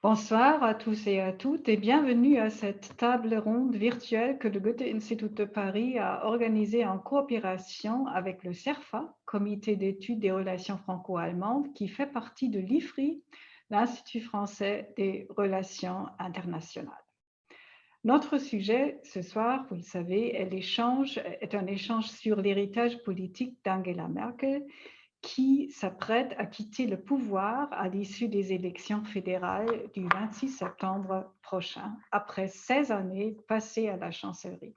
Bonsoir à tous et à toutes et bienvenue à cette table ronde virtuelle que le Goethe-Institut de Paris a organisée en coopération avec le CERFA, Comité d'études des relations franco-allemandes, qui fait partie de l'IFRI, l'Institut français des relations internationales. Notre sujet ce soir, vous le savez, est un échange sur l'héritage politique d'Angela Merkel, qui s'apprête à quitter le pouvoir à l'issue des élections fédérales du 26 septembre prochain, après 16 années passées à la chancellerie.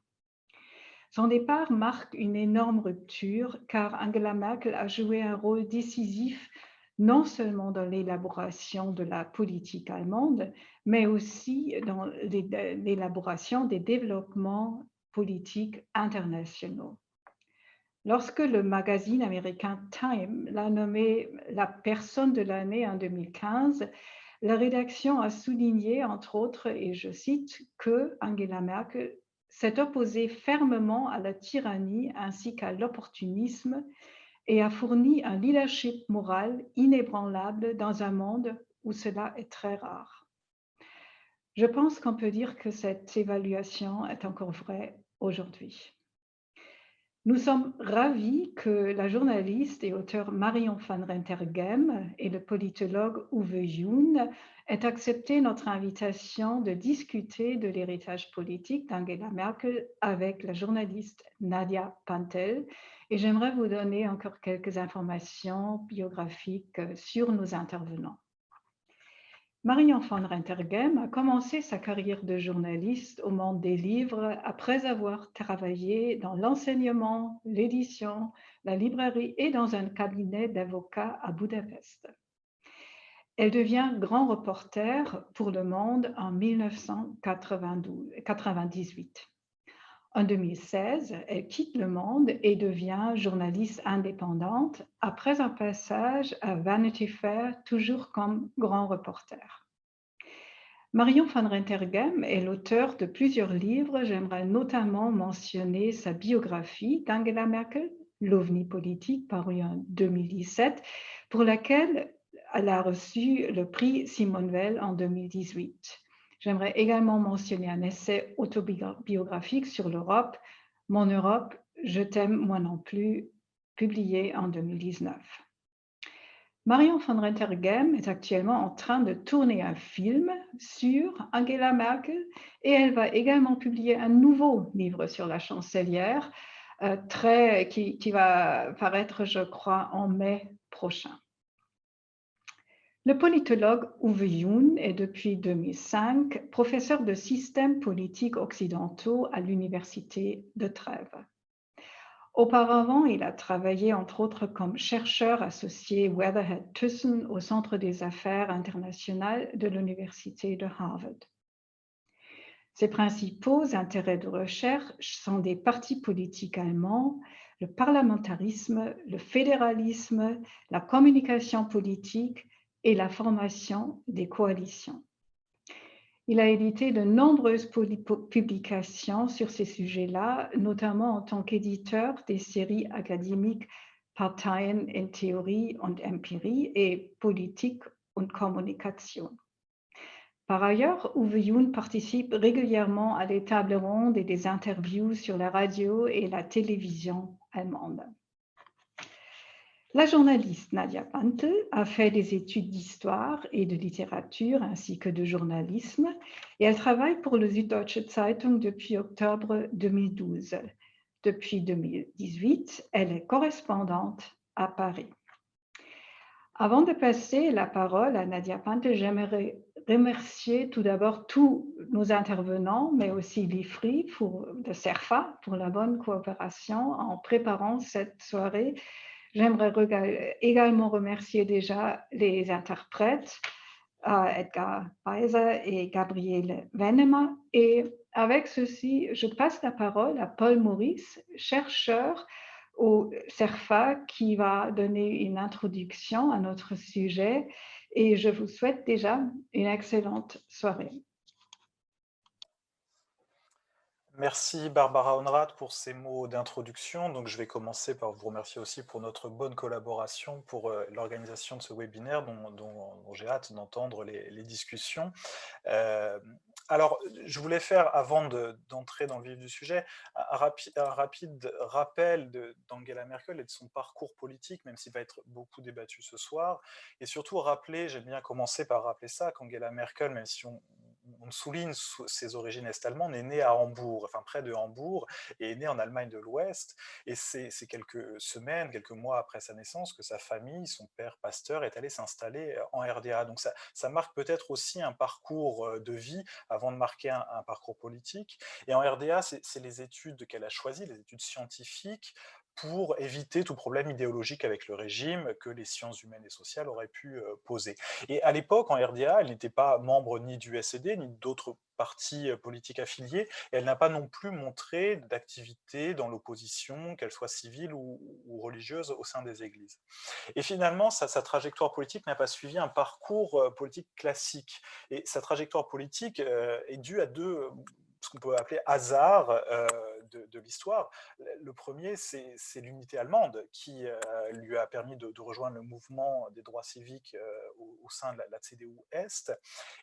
Son départ marque une énorme rupture car Angela Merkel a joué un rôle décisif non seulement dans l'élaboration de la politique allemande, mais aussi dans l'élaboration des développements politiques internationaux. Lorsque le magazine américain Time l'a nommée la personne de l'année en 2015, la rédaction a souligné, entre autres, et je cite, que Angela Merkel s'est opposée fermement à la tyrannie ainsi qu'à l'opportunisme et a fourni un leadership moral inébranlable dans un monde où cela est très rare. Je pense qu'on peut dire que cette évaluation est encore vraie aujourd'hui. Nous sommes ravis que la journaliste et auteure Marion van Rentergem et le politologue Uwe Jun aient accepté notre invitation de discuter de l'héritage politique d'Angela Merkel avec la journaliste Nadia Pantel. Et j'aimerais vous donner encore quelques informations biographiques sur nos intervenants. Marion van Rentergem a commencé sa carrière de journaliste au monde des livres après avoir travaillé dans l'enseignement, l'édition, la librairie et dans un cabinet d'avocats à Budapest. Elle devient grand reporter pour Le Monde en 1998. En 2016, elle quitte Le Monde et devient journaliste indépendante après un passage à Vanity Fair, toujours comme grand reporter. Marion van Rentergem est l'auteur de plusieurs livres. J'aimerais notamment mentionner sa biographie d'Angela Merkel, L'OVNI politique, paru en 2017, pour laquelle elle a reçu le prix Simone Weil en 2018. J'aimerais également mentionner un essai autobiographique sur l'Europe, Mon Europe, je t'aime moi non plus, publié en 2019. Marion van Rentergem est actuellement en train de tourner un film sur Angela Merkel et elle va également publier un nouveau livre sur la chancelière qui va paraître, je crois, en mai prochain. Le politologue Uwe Jun est depuis 2005 professeur de systèmes politiques occidentaux à l'Université de Trèves. Auparavant, il a travaillé entre autres comme chercheur associé Weatherhead Thyssen au Centre des affaires internationales de l'Université de Harvard. Ses principaux intérêts de recherche sont des partis politiques allemands, le parlementarisme, le fédéralisme, la communication politique et la formation des coalitions. Il a édité de nombreuses publications sur ces sujets-là, notamment en tant qu'éditeur des séries académiques Parteien in Theorie und Empirie et Politik und Kommunikation. Par ailleurs, Uwe Jun participe régulièrement à des tables rondes et des interviews sur la radio et la télévision allemande. La journaliste Nadia Pantel a fait des études d'histoire et de littérature ainsi que de journalisme et elle travaille pour le Süddeutsche Zeitung depuis octobre 2012. Depuis 2018, elle est correspondante à Paris. Avant de passer la parole à Nadia Pantel, j'aimerais remercier tout d'abord tous nos intervenants, mais aussi l'IFRI de CERFA pour la bonne coopération en préparant cette soirée. J'aimerais également remercier déjà les interprètes, Edgar Weiser et Gabriele Venema. Et avec ceci, je passe la parole à Paul Maurice, chercheur au CERFA, qui va donner une introduction à notre sujet. Et je vous souhaite déjà une excellente soirée. Merci Barbara Honrath pour ces mots d'introduction. Donc, je vais commencer par vous remercier aussi pour notre bonne collaboration pour l'organisation de ce webinaire dont j'ai hâte d'entendre les discussions. Euh, alors, je voulais faire, avant d'entrer dans le vif du sujet, un rapide rappel d'Angela Merkel et de son parcours politique, même s'il va être beaucoup débattu ce soir. Et surtout rappeler, j'aime bien commencer par rappeler ça, qu'Angela Merkel, même si on souligne ses origines est-allemandes, est née à Hambourg, enfin près de Hambourg, et est née en Allemagne de l'Ouest. Et c'est quelques semaines, quelques mois après sa naissance que sa famille, son père pasteur, est allé s'installer en RDA. Donc ça marque peut-être aussi un parcours de vie avant de marquer un parcours politique. Et en RDA, c'est les études qu'elle a choisies, les études scientifiques, pour éviter tout problème idéologique avec le régime que les sciences humaines et sociales auraient pu poser. Et à l'époque, en RDA, elle n'était pas membre ni du SED, ni d'autres partis politiques affiliés, et elle n'a pas non plus montré d'activité dans l'opposition, qu'elle soit civile ou religieuse, au sein des églises. Et finalement, sa trajectoire politique n'a pas suivi un parcours politique classique. Et sa trajectoire politique est due à deux, ce qu'on peut appeler hasards de l'histoire. Le premier, c'est l'unité allemande qui lui a permis de rejoindre le mouvement des droits civiques au sein de la CDU Est,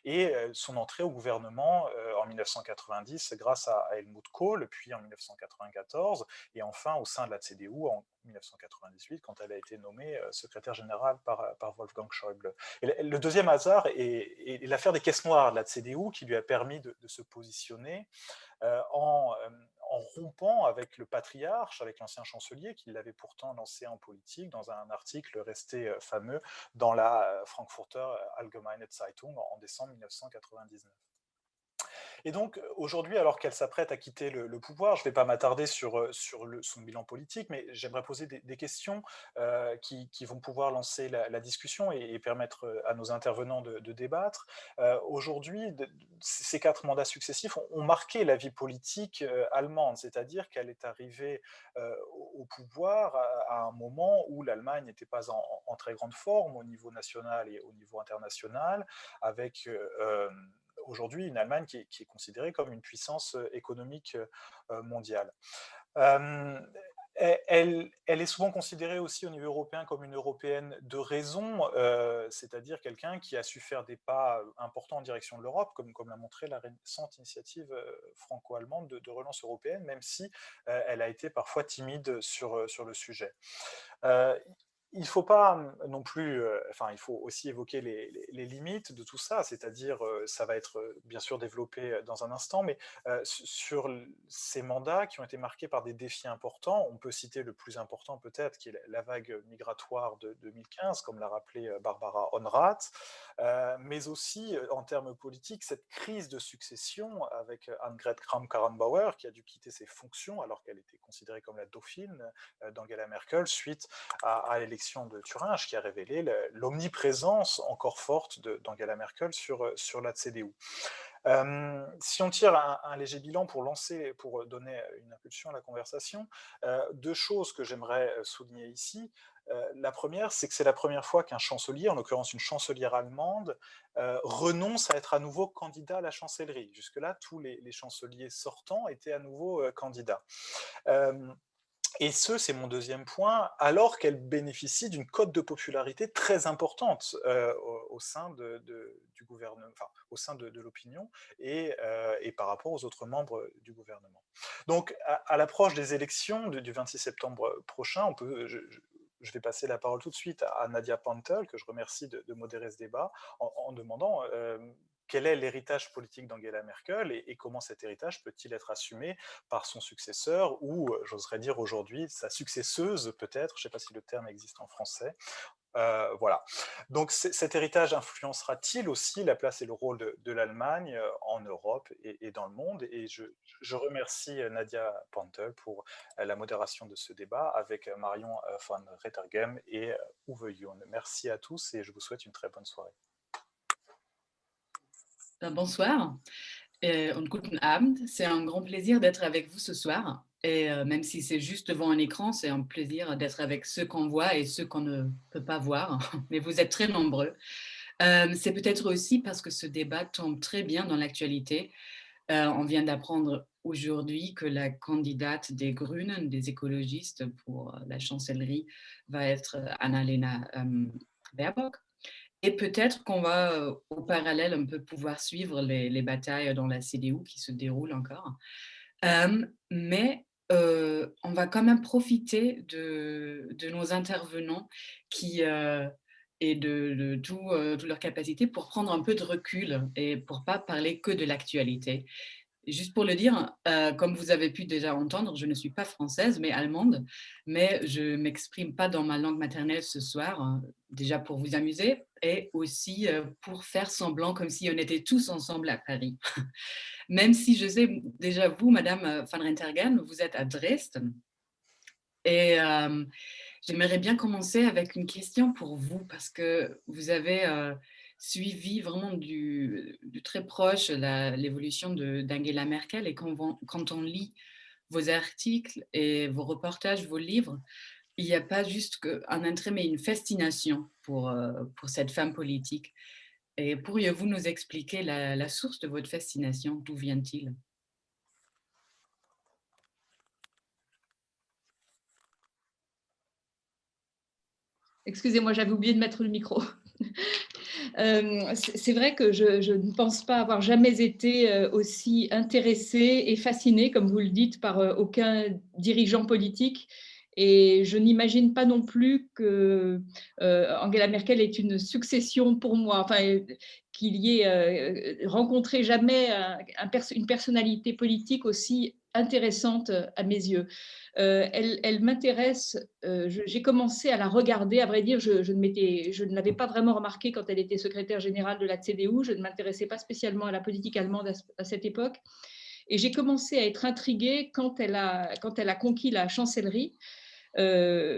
et son entrée au gouvernement en 1990 grâce à Helmut Kohl, puis en 1994, et enfin au sein de la CDU en 1998, quand elle a été nommée secrétaire générale par Wolfgang Schäuble. Et le deuxième hasard est l'affaire des caisses noires de la CDU, qui lui a permis de se positionner en rompant avec le patriarche, avec l'ancien chancelier, qui l'avait pourtant lancé en politique dans un article resté fameux dans la Frankfurter Allgemeine Zeitung en décembre 1999. Et donc aujourd'hui, alors qu'elle s'apprête à quitter le pouvoir, je ne vais pas m'attarder sur son bilan politique, mais j'aimerais poser des questions qui vont pouvoir lancer la discussion et permettre à nos intervenants de débattre. Aujourd'hui, ces 4 mandats successifs ont marqué la vie politique allemande, c'est-à-dire qu'elle est arrivée au pouvoir à un moment où l'Allemagne n'était pas en très grande forme au niveau national et au niveau international, avec aujourd'hui une Allemagne qui est considérée comme une puissance économique mondiale. Euh, elle est souvent considérée aussi au niveau européen comme une européenne de raison, c'est-à-dire quelqu'un qui a su faire des pas importants en direction de l'Europe, comme l'a montré la récente initiative franco-allemande de relance européenne, même si elle a été parfois timide sur le sujet. Euh, il ne faut pas non plus, enfin, il faut aussi évoquer les limites de tout ça, c'est-à-dire, ça va être bien sûr développé dans un instant, mais sur ces mandats qui ont été marqués par des défis importants, on peut citer le plus important peut-être, qui est la vague migratoire de 2015, comme l'a rappelé Barbara Honrath, mais aussi en termes politiques, cette crise de succession avec Annegret Kramp-Karrenbauer, qui a dû quitter ses fonctions alors qu'elle était considérée comme la dauphine d'Angela Merkel suite à l'élection de Thuringe, qui a révélé l'omniprésence encore forte d'Angela Merkel sur la CDU. Si on tire un léger bilan pour donner une impulsion à la conversation, 2 choses que j'aimerais souligner ici. La première, c'est que c'est la première fois qu'un chancelier, en l'occurrence une chancelière allemande, renonce à être à nouveau candidat à la chancellerie. Jusque-là, tous les chanceliers sortants étaient à nouveau candidats. Euh, et c'est mon deuxième point, alors qu'elle bénéficie d'une cote de popularité très importante au sein du gouvernement, enfin, au sein de l'opinion et par rapport aux autres membres du gouvernement. Donc, à l'approche des élections du 26 septembre prochain, je vais passer la parole tout de suite à Nadia Pantel, que je remercie de modérer ce débat, en demandant quel est l'héritage politique d'Angela Merkel et comment cet héritage peut-il être assumé par son successeur ou, j'oserais dire aujourd'hui, sa successeuse peut-être, je ne sais pas si le terme existe en français. Voilà. Donc cet héritage influencera-t-il aussi la place et le rôle de l'Allemagne en Europe et dans le monde? Et je remercie Nadia Pantel pour la modération de ce débat avec Marion van Rettergem et Uwe Jun. Merci à tous et je vous souhaite une très bonne soirée. Bonsoir und guten Abend. C'est un grand plaisir d'être avec vous ce soir. Et même si c'est juste devant un écran, c'est un plaisir d'être avec ceux qu'on voit et ceux qu'on ne peut pas voir. Mais vous êtes très nombreux. C'est peut-être aussi parce que ce débat tombe très bien dans l'actualité. On vient d'apprendre aujourd'hui que la candidate des Grünen, des écologistes pour la chancellerie, va être Annalena Baerbock. Et peut-être qu'on va, au parallèle, un peu pouvoir suivre les batailles dans la CDU qui se déroulent encore. Mais on va quand même profiter de nos intervenants et de toute leur capacité pour prendre un peu de recul et pour pas parler que de l'actualité. Juste pour le dire, comme vous avez pu déjà entendre, je ne suis pas française, mais allemande, mais je ne m'exprime pas dans ma langue maternelle ce soir, déjà pour vous amuser et aussi pour faire semblant comme si on était tous ensemble à Paris. Même si je sais déjà, vous, Madame van Rentergem, vous êtes à Dresde. Et j'aimerais bien commencer avec une question pour vous, parce que vous avez suivi vraiment du très proche l'évolution d'Angela Merkel. Et quand on lit vos articles et vos reportages, vos livres, il n'y a pas juste un intérêt, mais une fascination pour cette femme politique. Et pourriez-vous nous expliquer la source de votre fascination? D'où vient-il? Excusez-moi, j'avais oublié de mettre le micro. C'est vrai que je ne pense pas avoir jamais été aussi intéressée et fascinée, comme vous le dites, par aucun dirigeant politique. Et je n'imagine pas non plus que Angela Merkel est une succession pour moi, enfin, qu'il y ait rencontré jamais une personnalité politique aussi intéressante à mes yeux. Elle m'intéresse, j'ai commencé à la regarder, à vrai dire, je ne l'avais pas vraiment remarqué quand elle était secrétaire générale de la CDU, je ne m'intéressais pas spécialement à la politique allemande à cette époque, et j'ai commencé à être intriguée quand elle a conquis la chancellerie,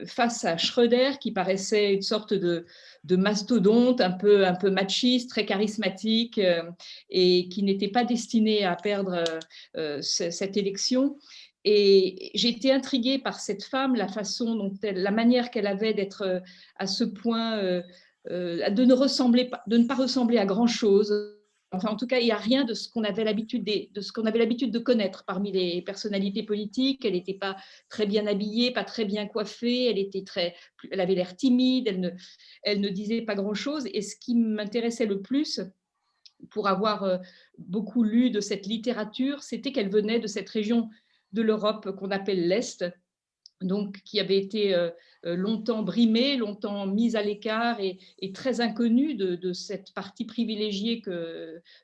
face à Schröder, qui paraissait une sorte de mastodonte, un peu machiste, très charismatique, et qui n'était pas destiné à perdre cette élection. Et j'ai été intriguée par cette femme, la manière qu'elle avait d'être à ce point, de ne pas ressembler à grand chose. Enfin, en tout cas, il n'y a rien de ce qu'on avait l'habitude de connaître parmi les personnalités politiques. Elle n'était pas très bien habillée, pas très bien coiffée. Elle avait l'air timide. Elle ne disait pas grand-chose. Et ce qui m'intéressait le plus, pour avoir beaucoup lu de cette littérature, c'était qu'elle venait de cette région de l'Europe qu'on appelle l'Est, donc qui avait été longtemps brimée, longtemps mise à l'écart et très inconnue de cette partie privilégiée,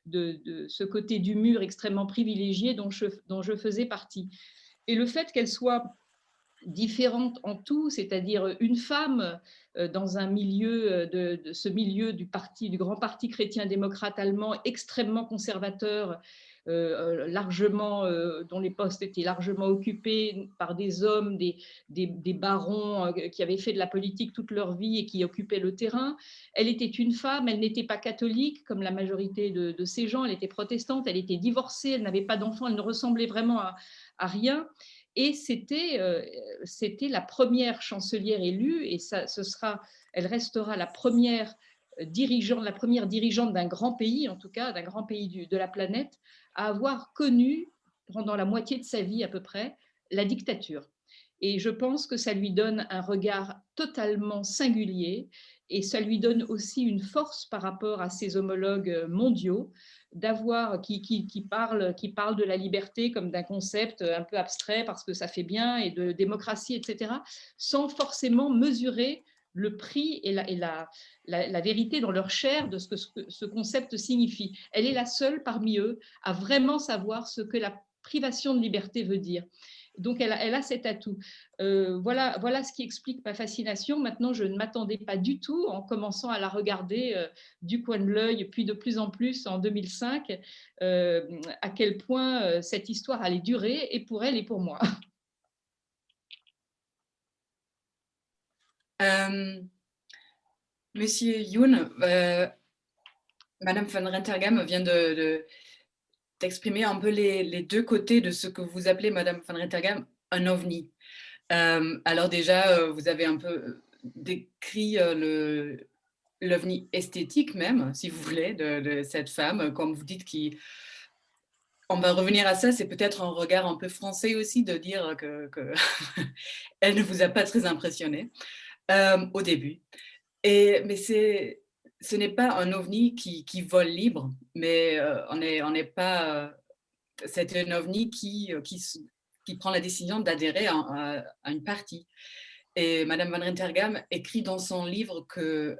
de ce côté du mur extrêmement privilégié dont je faisais partie. Et le fait qu'elle soit différente en tout, c'est-à-dire une femme dans un milieu, de ce milieu du grand parti chrétien-démocrate allemand extrêmement conservateur, dont les postes étaient largement occupés par des hommes, des barons qui avaient fait de la politique toute leur vie et qui occupaient le terrain. Elle était une femme, elle n'était pas catholique comme la majorité de ces gens, elle était protestante, elle était divorcée, elle n'avait pas d'enfants, elle ne ressemblait vraiment à rien. Et c'était la première chancelière élue, et elle restera la première dirigeante d'un grand pays, en tout cas d'un grand pays de la planète, à avoir connu pendant la moitié de sa vie à peu près la dictature. Et je pense que ça lui donne un regard totalement singulier, et ça lui donne aussi une force par rapport à ses homologues mondiaux, qui parle de la liberté comme d'un concept un peu abstrait parce que ça fait bien, et de démocratie, etc., sans forcément mesurer le prix et la vérité dans leur chair de ce que ce concept signifie. Elle est la seule parmi eux à vraiment savoir ce que la privation de liberté veut dire. Donc, elle a cet atout. Voilà ce qui explique ma fascination. Maintenant, je ne m'attendais pas du tout, en commençant à la regarder du coin de l'œil, puis de plus en plus en 2005, à quel point cette histoire allait durer, et pour elle et pour moi. Monsieur Youn, Madame van Rentergem vient d'exprimer un peu les deux côtés de ce que vous appelez, Madame van Rentergem, un ovni. Alors déjà, vous avez un peu décrit l'ovni esthétique même, si vous voulez, de cette femme, comme vous dites, qui on va revenir à ça, c'est peut-être un regard un peu français aussi de dire que elle ne vous a pas très impressionné au début. Mais ce n'est pas un ovni qui vole libre, mais on n'est pas. C'est un ovni qui prend la décision d'adhérer à une partie. Et Madame Van Rentergam écrit dans son livre que,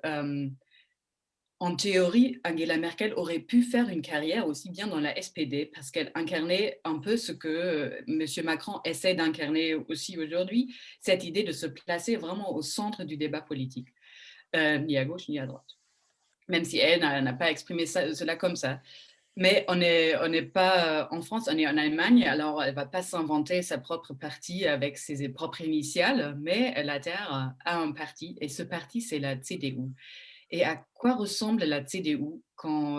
en théorie, Angela Merkel aurait pu faire une carrière aussi bien dans la SPD parce qu'elle incarnait un peu ce que M. Macron essaie d'incarner aussi aujourd'hui, cette idée de se placer vraiment au centre du débat politique, ni à gauche ni à droite. Même si elle n'a pas exprimé cela comme ça. Mais on n'est pas en France, on est en Allemagne, alors elle ne va pas s'inventer sa propre parti avec ses propres initiales, mais elle adhère à un parti, et ce parti, c'est la CDU. Et à quoi ressemble la CDU quand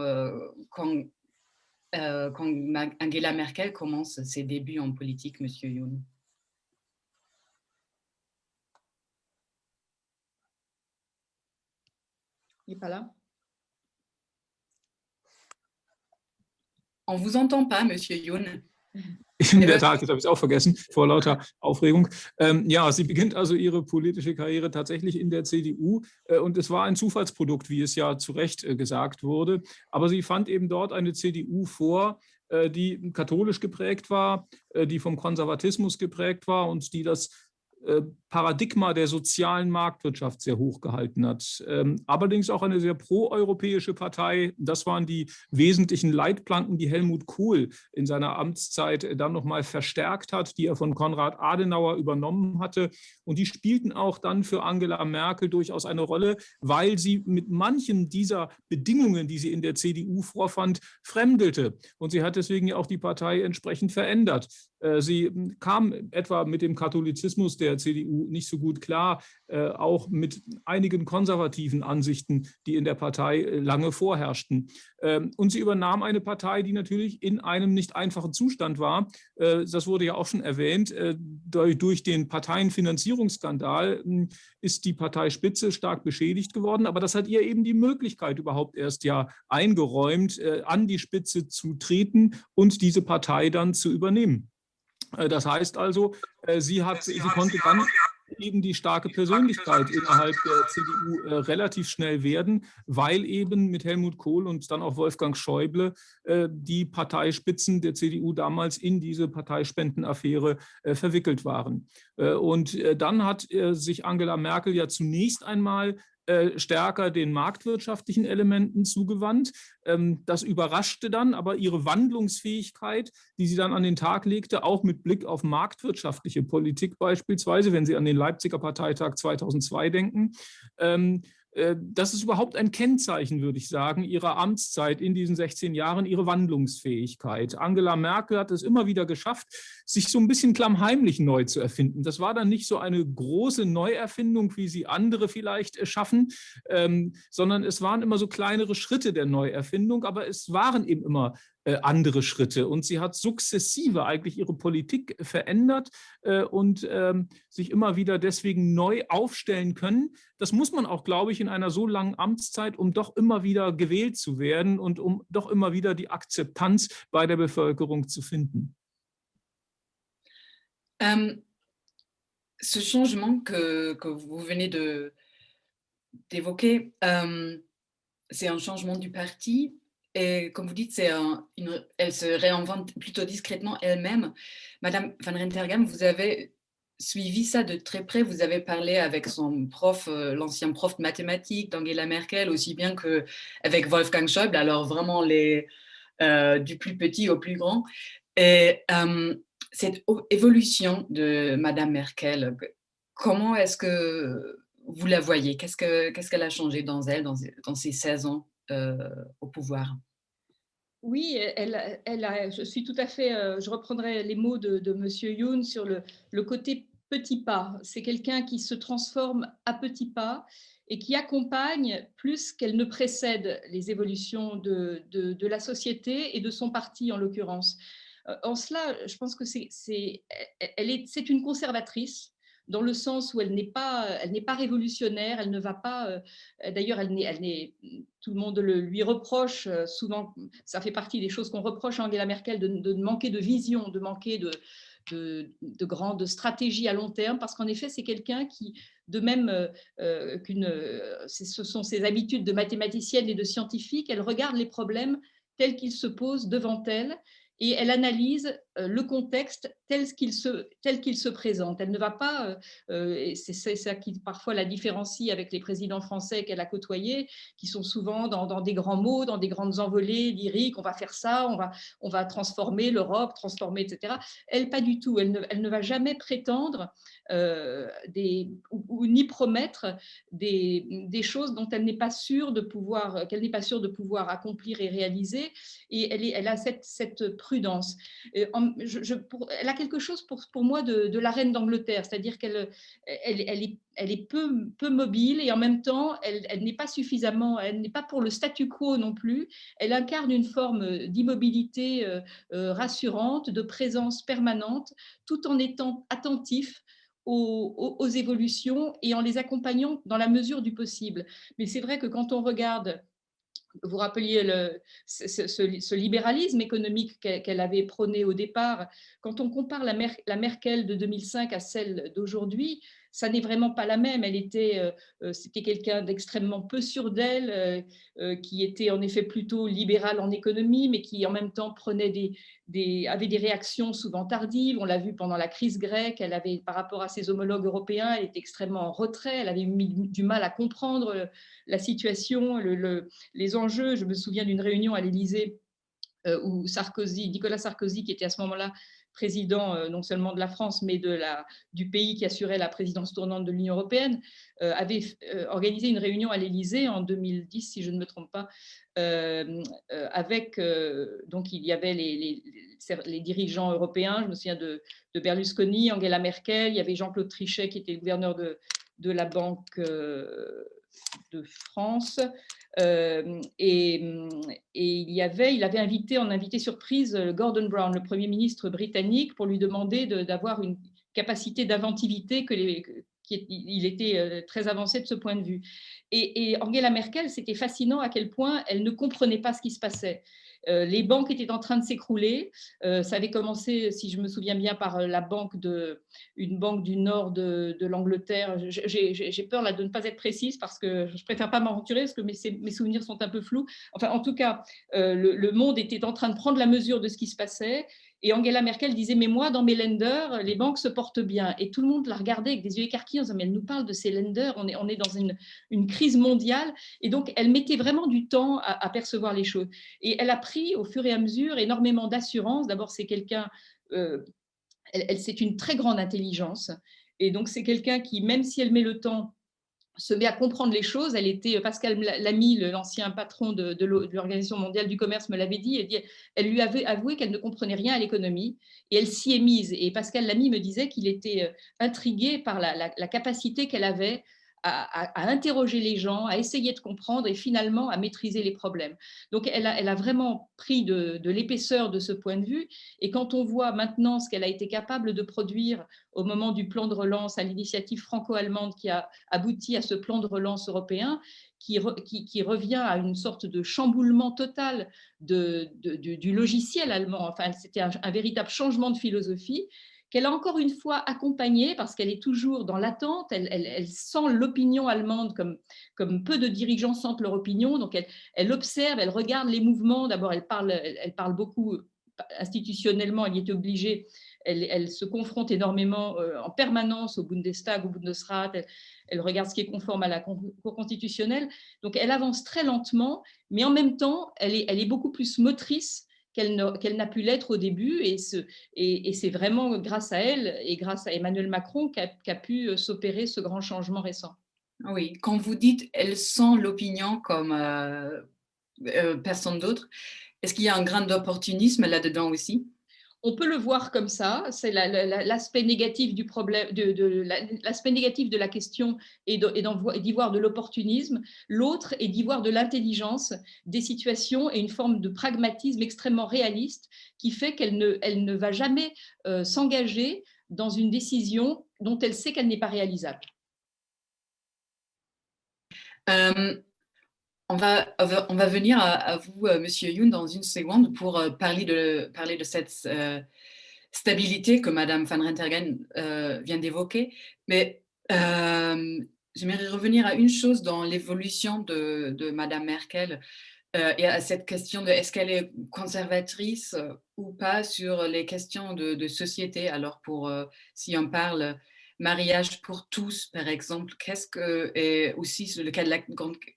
Angela Merkel commence ses débuts en politique, Monsieur Youn? Il n'est pas là. On ne vous entend pas, Monsieur Youn. In der Tat, jetzt habe ich es auch vergessen, vor lauter Aufregung. Ja, sie beginnt also ihre politische Karriere tatsächlich in der CDU und es war ein Zufallsprodukt, wie es ja zu Recht gesagt wurde. Aber sie fand eben dort eine CDU vor, die katholisch geprägt war, die vom Konservatismus geprägt war und die das Paradigma der sozialen Marktwirtschaft sehr hoch gehalten hat. Allerdings auch eine sehr proeuropäische Partei. Das waren die wesentlichen Leitplanken, die Helmut Kohl in seiner Amtszeit dann nochmal verstärkt hat, die er von Konrad Adenauer übernommen hatte. Und die spielten auch dann für Angela Merkel durchaus eine Rolle, weil sie mit manchen dieser Bedingungen, die sie in der CDU vorfand, fremdelte. Und sie hat deswegen ja auch die Partei entsprechend verändert. Sie kam etwa mit dem Katholizismus der CDU nicht so gut klar, auch mit einigen konservativen Ansichten, die in der Partei lange vorherrschten. Und sie übernahm eine Partei, die natürlich in einem nicht einfachen Zustand war. Das wurde ja auch schon erwähnt. Durch den Parteienfinanzierungsskandal ist die Parteispitze stark beschädigt geworden. Aber das hat ihr eben die Möglichkeit überhaupt erst ja eingeräumt, an die Spitze zu treten und diese Partei dann zu übernehmen. Das heißt also, sie konnte dann eben die starke Persönlichkeit innerhalb der CDU relativ schnell werden, weil eben mit Helmut Kohl und dann auch Wolfgang Schäuble die Parteispitzen der CDU damals in diese Parteispendenaffäre verwickelt waren. Und dann hat sich Angela Merkel ja zunächst einmal stärker den marktwirtschaftlichen Elementen zugewandt. Das überraschte dann, aber ihre Wandlungsfähigkeit, die sie dann an den Tag legte, auch mit Blick auf marktwirtschaftliche Politik beispielsweise, wenn Sie an den Leipziger Parteitag 2002 denken, das ist überhaupt ein Kennzeichen, würde ich sagen, ihrer Amtszeit in diesen 16 Jahren, ihre Wandlungsfähigkeit. Angela Merkel hat es immer wieder geschafft, sich so ein bisschen klammheimlich neu zu erfinden. Das war dann nicht so eine große Neuerfindung, wie sie andere vielleicht schaffen, sondern es waren immer so kleinere Schritte der Neuerfindung, aber es waren eben immer andere Schritte. Und sie hat sukzessive eigentlich ihre Politik verändert und sich immer wieder deswegen neu aufstellen können. Das muss man auch, glaube ich, in einer so langen Amtszeit, um doch immer wieder gewählt zu werden und um doch immer wieder die Akzeptanz bei der Bevölkerung zu finden. Ce changement que vous venez d'évoquer, c'est un changement du parti. Et comme vous dites, elle se réinvente plutôt discrètement elle-même. Madame Van Rentergam, vous avez suivi ça de très près. Vous avez parlé avec son prof, l'ancien prof de mathématiques d'Angela Merkel, aussi bien qu'avec Wolfgang Schäuble, alors vraiment du plus petit au plus grand. Et cette évolution de Madame Merkel, comment est-ce que vous la voyez? Qu'est-ce qu'elle a changé dans elle, dans ces 16 ans au pouvoir? Oui, je suis tout à fait, je reprendrai les mots de Monsieur Youn sur le côté petit pas. C'est quelqu'un qui se transforme à petits pas et qui accompagne plus qu'elle ne précède les évolutions de la société et de son parti en l'occurrence. En cela, je pense que c'est une conservatrice. dans le sens où elle n'est pas révolutionnaire, elle ne va pas, d'ailleurs tout le monde lui reproche souvent, ça fait partie des choses qu'on reproche à Angela Merkel, de manquer de vision, de manquer de grande stratégie à long terme, parce qu'en effet c'est quelqu'un qui, de même ce sont ses habitudes de mathématicienne et de scientifique, elle regarde les problèmes tels qu'ils se posent devant elle et elle analyse le contexte tel qu'il se présente. Elle ne va pas, et c'est ça qui parfois la différencie avec les présidents français qu'elle a côtoyés, qui sont souvent dans des grands mots, dans des grandes envolées lyriques, on va faire ça, on va transformer l'Europe, etc. Elle, pas du tout, elle ne va jamais prétendre ni promettre des choses dont elle n'est pas sûre de pouvoir, accomplir et réaliser, et elle a cette prudence. Elle a quelque chose pour moi de la reine d'Angleterre, c'est-à-dire qu'elle est peu mobile et en même temps elle n'est pas suffisamment, elle n'est pas pour le statu quo non plus, elle incarne une forme d'immobilité rassurante, de présence permanente, tout en étant attentif aux évolutions et en les accompagnant dans la mesure du possible. Mais c'est vrai que quand on regarde, vous rappeliez ce libéralisme économique qu'elle avait prôné au départ, quand on compare la Merkel de 2005 à celle d'aujourd'hui, ça n'est vraiment pas la même. C'était quelqu'un d'extrêmement peu sûr d'elle, qui était en effet plutôt libéral en économie, mais qui en même temps avait des réactions souvent tardives. On l'a vu pendant la crise grecque, par rapport à ses homologues européens, elle était extrêmement en retrait, elle avait eu du mal à comprendre la situation, les enjeux. Je me souviens d'une réunion à l'Élysée où Nicolas Sarkozy, qui était à ce moment-là président non seulement de la France, mais du pays qui assurait la présidence tournante de l'Union européenne, avait organisé une réunion à l'Élysée en 2010, si je ne me trompe pas, donc il y avait les dirigeants européens, je me souviens de Berlusconi, Angela Merkel, il y avait Jean-Claude Trichet qui était le gouverneur de la Banque de France, et il avait invité en invité surprise Gordon Brown, le Premier ministre britannique, pour lui demander d'avoir une capacité d'inventivité il était très avancé de ce point de vue. Et Angela Merkel, c'était fascinant à quel point elle ne comprenait pas ce qui se passait. Les banques étaient en train de s'écrouler. Ça avait commencé, si je me souviens bien, par une banque du nord de l'Angleterre. J'ai peur là de ne pas être précise parce que je préfère pas m'aventurer parce que mes souvenirs sont un peu flous. Enfin, en tout cas, le monde était en train de prendre la mesure de ce qui se passait. Et Angela Merkel disait, mais moi, dans mes lenders, les banques se portent bien. Et tout le monde la regardait avec des yeux écarquillés en disant, mais elle nous parle de ces lenders, on est dans une crise mondiale. Et donc, elle mettait vraiment du temps à percevoir les choses. Et elle a pris, au fur et à mesure, énormément d'assurance. D'abord, c'est quelqu'un, c'est une très grande intelligence. Et donc, c'est quelqu'un qui, même si elle met le temps, se met à comprendre les choses. Pascal Lamy, l'ancien patron de l'Organisation mondiale du commerce, me l'avait dit. Elle lui avait avoué qu'elle ne comprenait rien à l'économie et elle s'y est mise. Et Pascal Lamy me disait qu'il était intrigué par la capacité qu'elle avait à interroger les gens, à essayer de comprendre et finalement à maîtriser les problèmes. Donc, elle a vraiment pris de l'épaisseur de ce point de vue. Et quand on voit maintenant ce qu'elle a été capable de produire au moment du plan de relance, à l'initiative franco-allemande qui a abouti à ce plan de relance européen, qui revient à une sorte de chamboulement total du logiciel allemand. Enfin, c'était un véritable changement de philosophie qu'elle a encore une fois accompagnée parce qu'elle est toujours dans l'attente, elle sent l'opinion allemande comme peu de dirigeants sentent leur opinion, donc elle observe, elle regarde les mouvements, d'abord elle parle beaucoup institutionnellement, elle y est obligée, elle se confronte énormément en permanence au Bundestag, au Bundesrat, elle regarde ce qui est conforme à la Cour constitutionnelle, donc elle avance très lentement, mais en même temps, elle est beaucoup plus motrice qu'elle n'a pu l'être au début, et c'est vraiment grâce à elle et grâce à Emmanuel Macron qu'a pu s'opérer ce grand changement récent. Oui, quand vous dites « elle sent l'opinion comme personne d'autre », est-ce qu'il y a un grain d'opportunisme là-dedans aussi ? On peut le voir comme ça, c'est l'aspect négatif du problème, l'aspect négatif de la question est d'y voir de l'opportunisme. L'autre est d'y voir de l'intelligence des situations et une forme de pragmatisme extrêmement réaliste qui fait qu'elle ne va jamais s'engager dans une décision dont elle sait qu'elle n'est pas réalisable. On va venir à vous, Monsieur Youn, dans une seconde pour parler de cette stabilité que Madame Van Rentergem vient d'évoquer. Mais j'aimerais revenir à une chose dans l'évolution de Madame Merkel et à cette question de est-ce qu'elle est conservatrice ou pas sur les questions de société. Alors si on parle mariage pour tous, par exemple, et aussi sur le cas de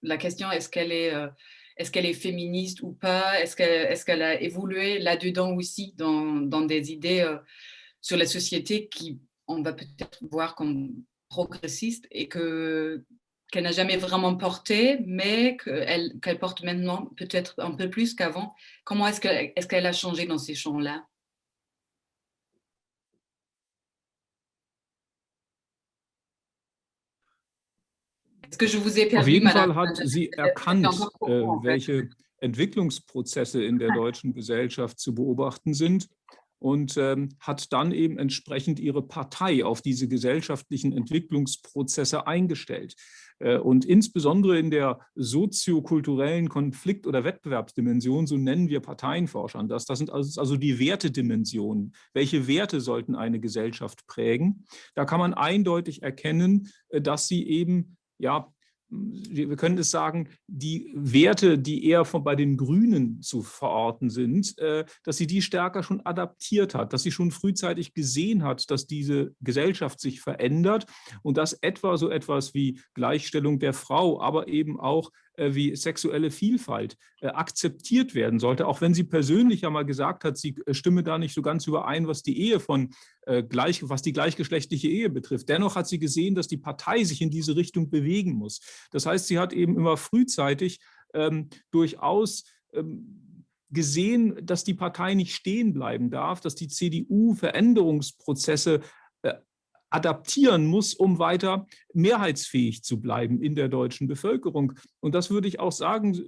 la question, est-ce qu'elle est féministe ou pas? Est-ce qu'elle a évolué là-dedans aussi dans des idées sur la société on va peut-être voir comme progressistes et qu'elle n'a jamais vraiment porté, mais qu'elle porte maintenant peut-être un peu plus qu'avant. Comment est-ce qu'elle a changé dans ces champs-là? Est-ce que je vous ai perdu, Auf jeden Madame? Fall hat sie erkannt, welche Entwicklungsprozesse in der deutschen Gesellschaft zu beobachten sind und hat dann eben entsprechend ihre Partei auf diese gesellschaftlichen Entwicklungsprozesse eingestellt. Und insbesondere in der soziokulturellen Konflikt- oder Wettbewerbsdimension, so nennen wir Parteienforschern das sind also die Wertedimensionen. Welche Werte sollten eine Gesellschaft prägen? Da kann man eindeutig erkennen, dass sie eben, ja, wir können es sagen, die Werte, die eher bei den Grünen zu verorten sind, dass sie die stärker schon adaptiert hat, dass sie schon frühzeitig gesehen hat, dass diese Gesellschaft sich verändert und dass etwa so etwas wie Gleichstellung der Frau, aber eben auch wie sexuelle Vielfalt akzeptiert werden sollte, auch wenn sie persönlich ja mal gesagt hat, sie stimme da nicht so ganz überein, was die Ehe was die gleichgeschlechtliche Ehe betrifft. Dennoch hat sie gesehen, dass die Partei sich in diese Richtung bewegen muss. Das heißt, sie hat eben immer frühzeitig durchaus gesehen, dass die Partei nicht stehen bleiben darf, dass die CDU Veränderungsprozesse adaptieren muss, um weiter mehrheitsfähig zu bleiben in der deutschen Bevölkerung. Und das würde ich auch sagen,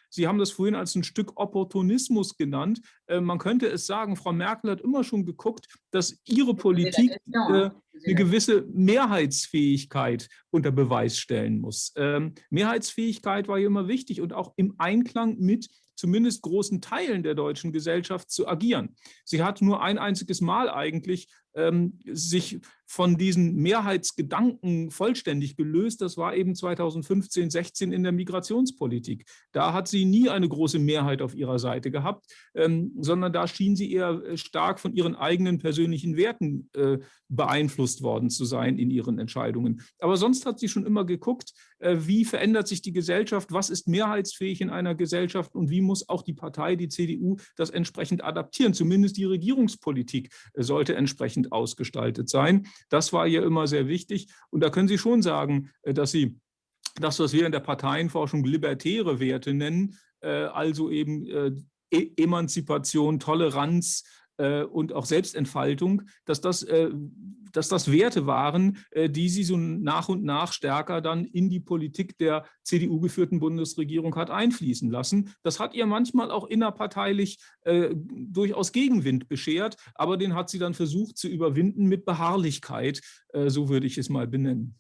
Sie haben das vorhin als ein Stück Opportunismus genannt. Man könnte es sagen, Frau Merkel hat immer schon geguckt, dass ihre Politik eine gewisse Mehrheitsfähigkeit unter Beweis stellen muss. Mehrheitsfähigkeit war ihr immer wichtig und auch im Einklang mit zumindest großen Teilen der deutschen Gesellschaft zu agieren. Sie hat nur ein einziges Mal eigentlich sich von diesen Mehrheitsgedanken vollständig gelöst. Das war eben 2015, 16 in der Migrationspolitik. Da hat sie nie eine große Mehrheit auf ihrer Seite gehabt, sondern da schien sie eher stark von ihren eigenen persönlichen Werten beeinflusst worden zu sein in ihren Entscheidungen. Aber sonst hat sie schon immer geguckt, wie verändert sich die Gesellschaft, was ist mehrheitsfähig in einer Gesellschaft und wie muss auch die Partei, die CDU, das entsprechend adaptieren. Zumindest die Regierungspolitik sollte entsprechend ausgestaltet sein. Das war ihr immer sehr wichtig. Und da können Sie schon sagen, dass sie das, was wir in der Parteienforschung libertäre Werte nennen, also eben Emanzipation, Toleranz und auch Selbstentfaltung, dass das Werte waren, die sie so nach und nach stärker dann in die Politik der CDU-geführten Bundesregierung hat einfließen lassen. Das hat ihr manchmal auch innerparteilich durchaus Gegenwind beschert, aber den hat sie dann versucht zu überwinden mit Beharrlichkeit, so würde ich es mal benennen.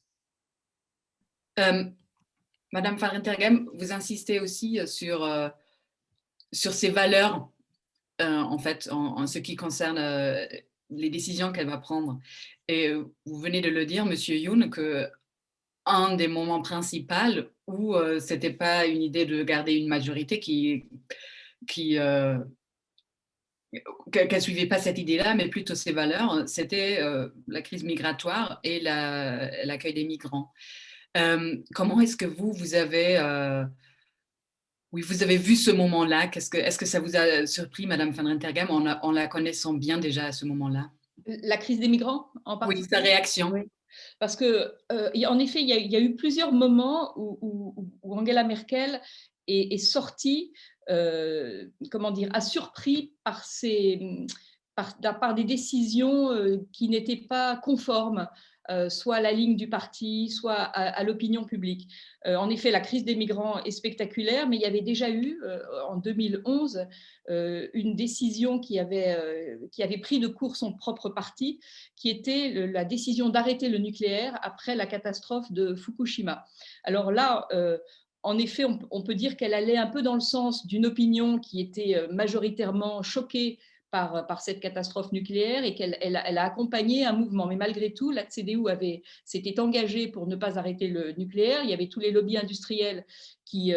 Madame Van Rentergem, vous insistez aussi sur ses valeurs, en fait, en ce qui concerne les décisions qu'elle va prendre. Et vous venez de le dire, Monsieur Youn, qu'un des moments principaux où ce n'était pas une idée de garder une majorité qu'elle ne suivait pas cette idée-là, mais plutôt ses valeurs, c'était la crise migratoire et l'accueil des migrants. Comment est-ce que vous avez vu ce moment-là? Est-ce que ça vous a surpris, Madame Van Rentergem, en la connaissant bien déjà à ce moment-là? La crise des migrants en particulier? Oui, sa réaction. Oui. Parce qu'en effet, il y a eu plusieurs moments où Angela Merkel est sortie, a surpris par des décisions qui n'étaient pas conformes soit à la ligne du parti, soit à l'opinion publique. En effet, la crise des migrants est spectaculaire, mais il y avait déjà eu, en 2011, une décision qui avait pris de court son propre parti, qui était la décision d'arrêter le nucléaire après la catastrophe de Fukushima. Alors là, en effet, on peut dire qu'elle allait un peu dans le sens d'une opinion qui était majoritairement choquée par cette catastrophe nucléaire et qu'elle a accompagné un mouvement. Mais malgré tout, la CDU s'était engagée pour ne pas arrêter le nucléaire. Il y avait tous les lobbies industriels qui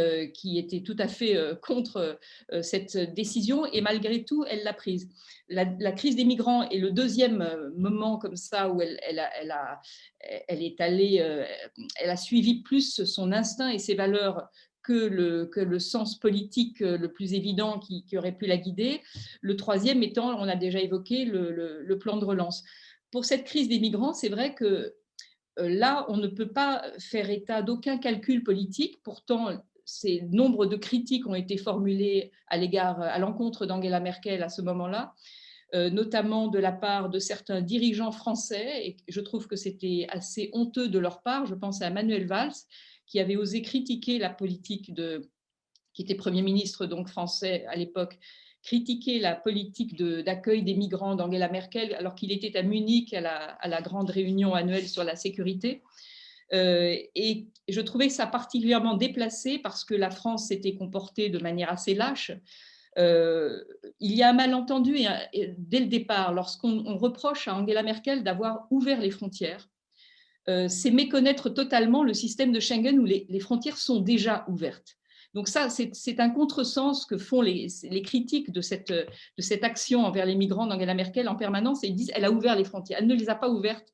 étaient tout à fait contre cette décision et malgré tout, elle l'a prise. La crise des migrants est le deuxième moment comme ça où elle a suivi plus son instinct et ses valeurs que le sens politique le plus évident qui aurait pu la guider. Le troisième étant, on a déjà évoqué, le plan de relance. Pour cette crise des migrants, c'est vrai que là, on ne peut pas faire état d'aucun calcul politique. Pourtant, ces nombre de critiques ont été formulées à l'encontre d'Angela Merkel à ce moment-là, notamment de la part de certains dirigeants français. Et je trouve que c'était assez honteux de leur part. Je pense à Manuel Valls, qui avait osé critiquer la politique qui était Premier ministre donc français à l'époque, critiquer la politique d'accueil des migrants d'Angela Merkel alors qu'il était à Munich à la grande réunion annuelle sur la sécurité. Et je trouvais ça particulièrement déplacé parce que la France s'était comportée de manière assez lâche. Il y a un malentendu dès le départ, lorsqu'on reproche à Angela Merkel d'avoir ouvert les frontières. C'est méconnaître totalement le système de Schengen où les frontières sont déjà ouvertes. Donc ça, c'est un contresens que font les critiques de cette action envers les migrants d'Angela Merkel en permanence. Et ils disent, elle a ouvert les frontières. Elle ne les a pas ouvertes.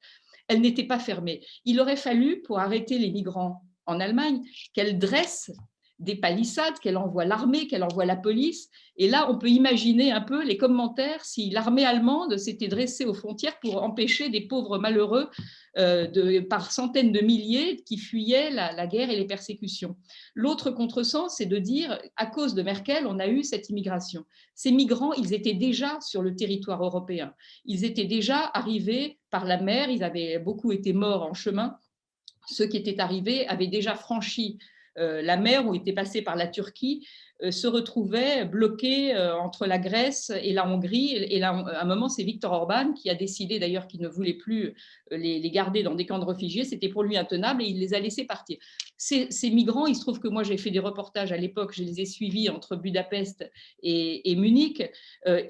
Elles n'étaient pas fermées. Il aurait fallu, pour arrêter les migrants en Allemagne, qu'elle dresse des palissades, qu'elle envoie l'armée, qu'elle envoie la police. Et là, on peut imaginer un peu les commentaires si l'armée allemande s'était dressée aux frontières pour empêcher des pauvres malheureux par centaines de milliers qui fuyaient la guerre et les persécutions. L'autre contresens, c'est de dire, à cause de Merkel, on a eu cette immigration. Ces migrants, ils étaient déjà sur le territoire européen. Ils étaient déjà arrivés par la mer, ils avaient beaucoup été morts en chemin. Ceux qui étaient arrivés avaient déjà franchi la mer ou étaient passés par la Turquie, se retrouvaient bloqués entre la Grèce et la Hongrie. Et là, à un moment, c'est Viktor Orban qui a décidé d'ailleurs qu'il ne voulait plus les garder dans des camps de réfugiés. C'était pour lui intenable et il les a laissés partir. Ces migrants, il se trouve que moi, j'ai fait des reportages à l'époque, je les ai suivis entre Budapest et Munich.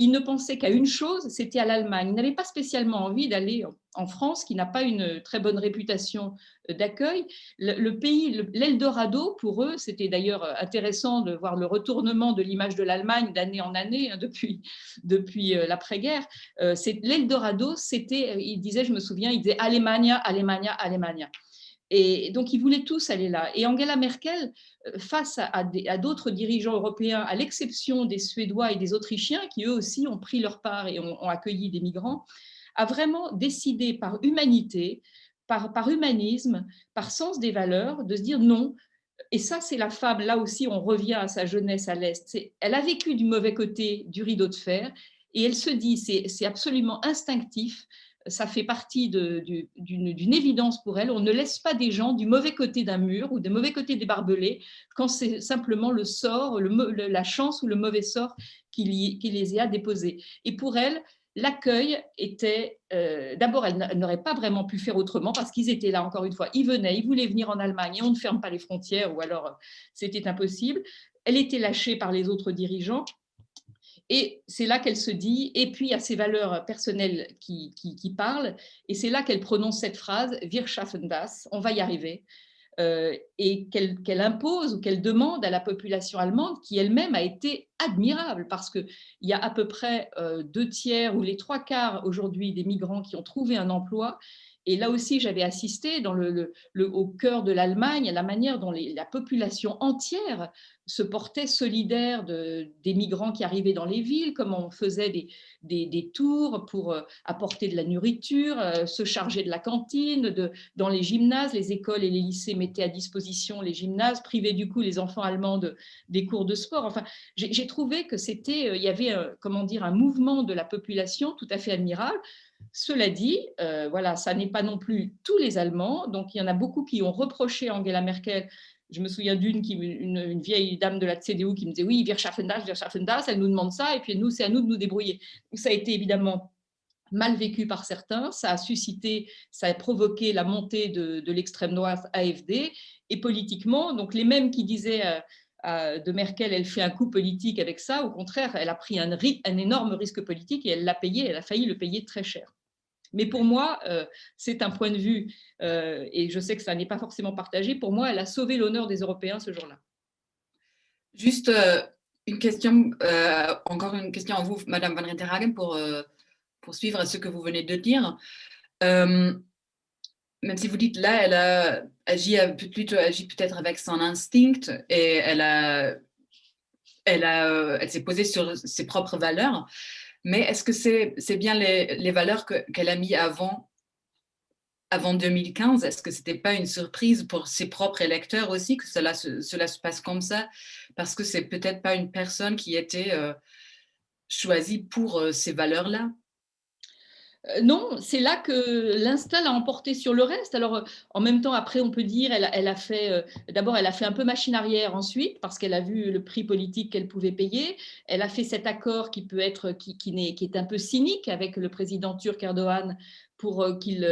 Ils ne pensaient qu'à une chose, c'était à l'Allemagne. Ils n'avaient pas spécialement envie d'aller en France, qui n'a pas une très bonne réputation d'accueil. Le pays, l'Eldorado, pour eux, c'était d'ailleurs intéressant de voir le retournement de l'image de l'Allemagne d'année en année, hein, depuis l'après-guerre. L'Eldorado, c'était, il disait, je me souviens, il disait Alemania, Alemania, Alemania. Et donc, ils voulaient tous aller là. Et Angela Merkel, face à d'autres dirigeants européens, à l'exception des Suédois et des Autrichiens, qui eux aussi ont pris leur part et ont accueilli des migrants, a vraiment décidé par humanité, par humanisme, par sens des valeurs, de se dire non. Et ça, c'est la femme, là aussi, on revient à sa jeunesse à l'Est. Elle a vécu du mauvais côté du rideau de fer et elle se dit, c'est absolument instinctif, ça fait partie d'une évidence pour elle, on ne laisse pas des gens du mauvais côté d'un mur ou du mauvais côté des barbelés quand c'est simplement le sort, la chance ou le mauvais sort qui les a déposés. Et pour elle, l'accueil était, d'abord, elle n'aurait pas vraiment pu faire autrement parce qu'ils étaient là, encore une fois, ils venaient, ils voulaient venir en Allemagne et on ne ferme pas les frontières ou alors c'était impossible. Elle était lâchée par les autres dirigeants et c'est là qu'elle se dit, et puis il y a ses valeurs personnelles qui parlent et c'est là qu'elle prononce cette phrase, Wir schaffen das, on va y arriver. Et qu'elle impose ou qu'elle demande à la population allemande, qui elle-même a été admirable, parce qu'il y a à peu près 2/3 ou les 3/4 aujourd'hui des migrants qui ont trouvé un emploi. Et là aussi, j'avais assisté au cœur de l'Allemagne à la manière dont la population entière se portait solidaire des migrants qui arrivaient dans les villes, comment on faisait des tours pour apporter de la nourriture, se charger de la cantine, dans les gymnases, les écoles et les lycées mettaient à disposition les gymnases, privaient du coup les enfants allemands des cours de sport. Enfin, j'ai trouvé que il y avait, comment dire, un mouvement de la population tout à fait admirable. Cela dit, voilà, ça n'est pas non plus tous les Allemands. Donc, il y en a beaucoup qui ont reproché à Angela Merkel. Je me souviens une vieille dame de la CDU qui me disait « Oui, wir schaffen das », elle nous demande ça, et puis nous, c'est à nous de nous débrouiller. Ça a été évidemment mal vécu par certains, ça a provoqué la montée de l'extrême droite AfD, et politiquement, donc les mêmes qui disaient de Merkel, elle fait un coup politique avec ça, au contraire, elle a pris un énorme risque politique et elle l'a payé, elle a failli le payer très cher. Mais pour moi, c'est un point de vue, et je sais que ça n'est pas forcément partagé, pour moi, elle a sauvé l'honneur des Européens ce jour-là. Juste une question, encore une question à vous, Madame Van Rinterhagen, pour suivre ce que vous venez de dire. Même si vous dites là, elle a agi peut-être avec son instinct et elle s'est posée sur ses propres valeurs. Mais est-ce que c'est bien les valeurs qu'elle a mis avant 2015? Est-ce que ce n'était pas une surprise pour ses propres électeurs aussi que cela se passe comme ça? Parce que c'est peut-être pas une personne qui était choisie pour ces valeurs-là. Non, c'est là que l'instinct l'a emporté sur le reste. Alors, en même temps, après, on peut dire, d'abord, elle a fait un peu machine arrière ensuite, parce qu'elle a vu le prix politique qu'elle pouvait payer. Elle a fait cet accord qui est un peu cynique avec le président turc Erdogan, pour qu'il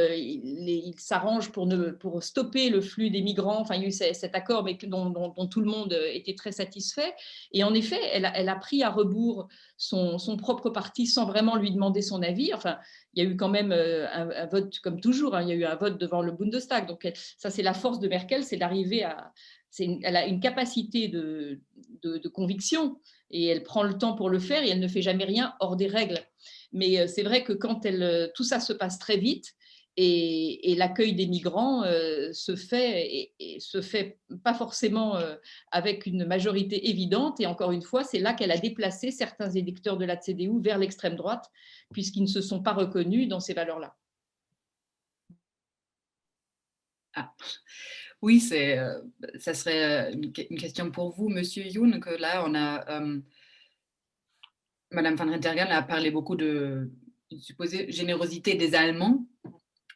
s'arrange pour stopper le flux des migrants. Enfin, il y a eu cet accord, mais dont tout le monde était très satisfait. Et en effet, elle a pris à rebours son propre parti sans vraiment lui demander son avis. Enfin, il y a eu quand même un vote, comme toujours, hein, il y a eu un vote devant le Bundestag. Donc ça, c'est la force de Merkel, c'est d'arriver à... Elle a une capacité de conviction, et elle prend le temps pour le faire, et elle ne fait jamais rien hors des règles. Mais c'est vrai que quand tout ça se passe très vite, et l'accueil des migrants se fait pas forcément avec une majorité évidente. Et encore une fois, c'est là qu'elle a déplacé certains électeurs de la CDU vers l'extrême droite, puisqu'ils ne se sont pas reconnus dans ces valeurs-là. Ah. Oui, ça serait une question pour vous, Monsieur Youn, que là, on a... Madame Van Rinterhagen a parlé beaucoup de supposée générosité des Allemands,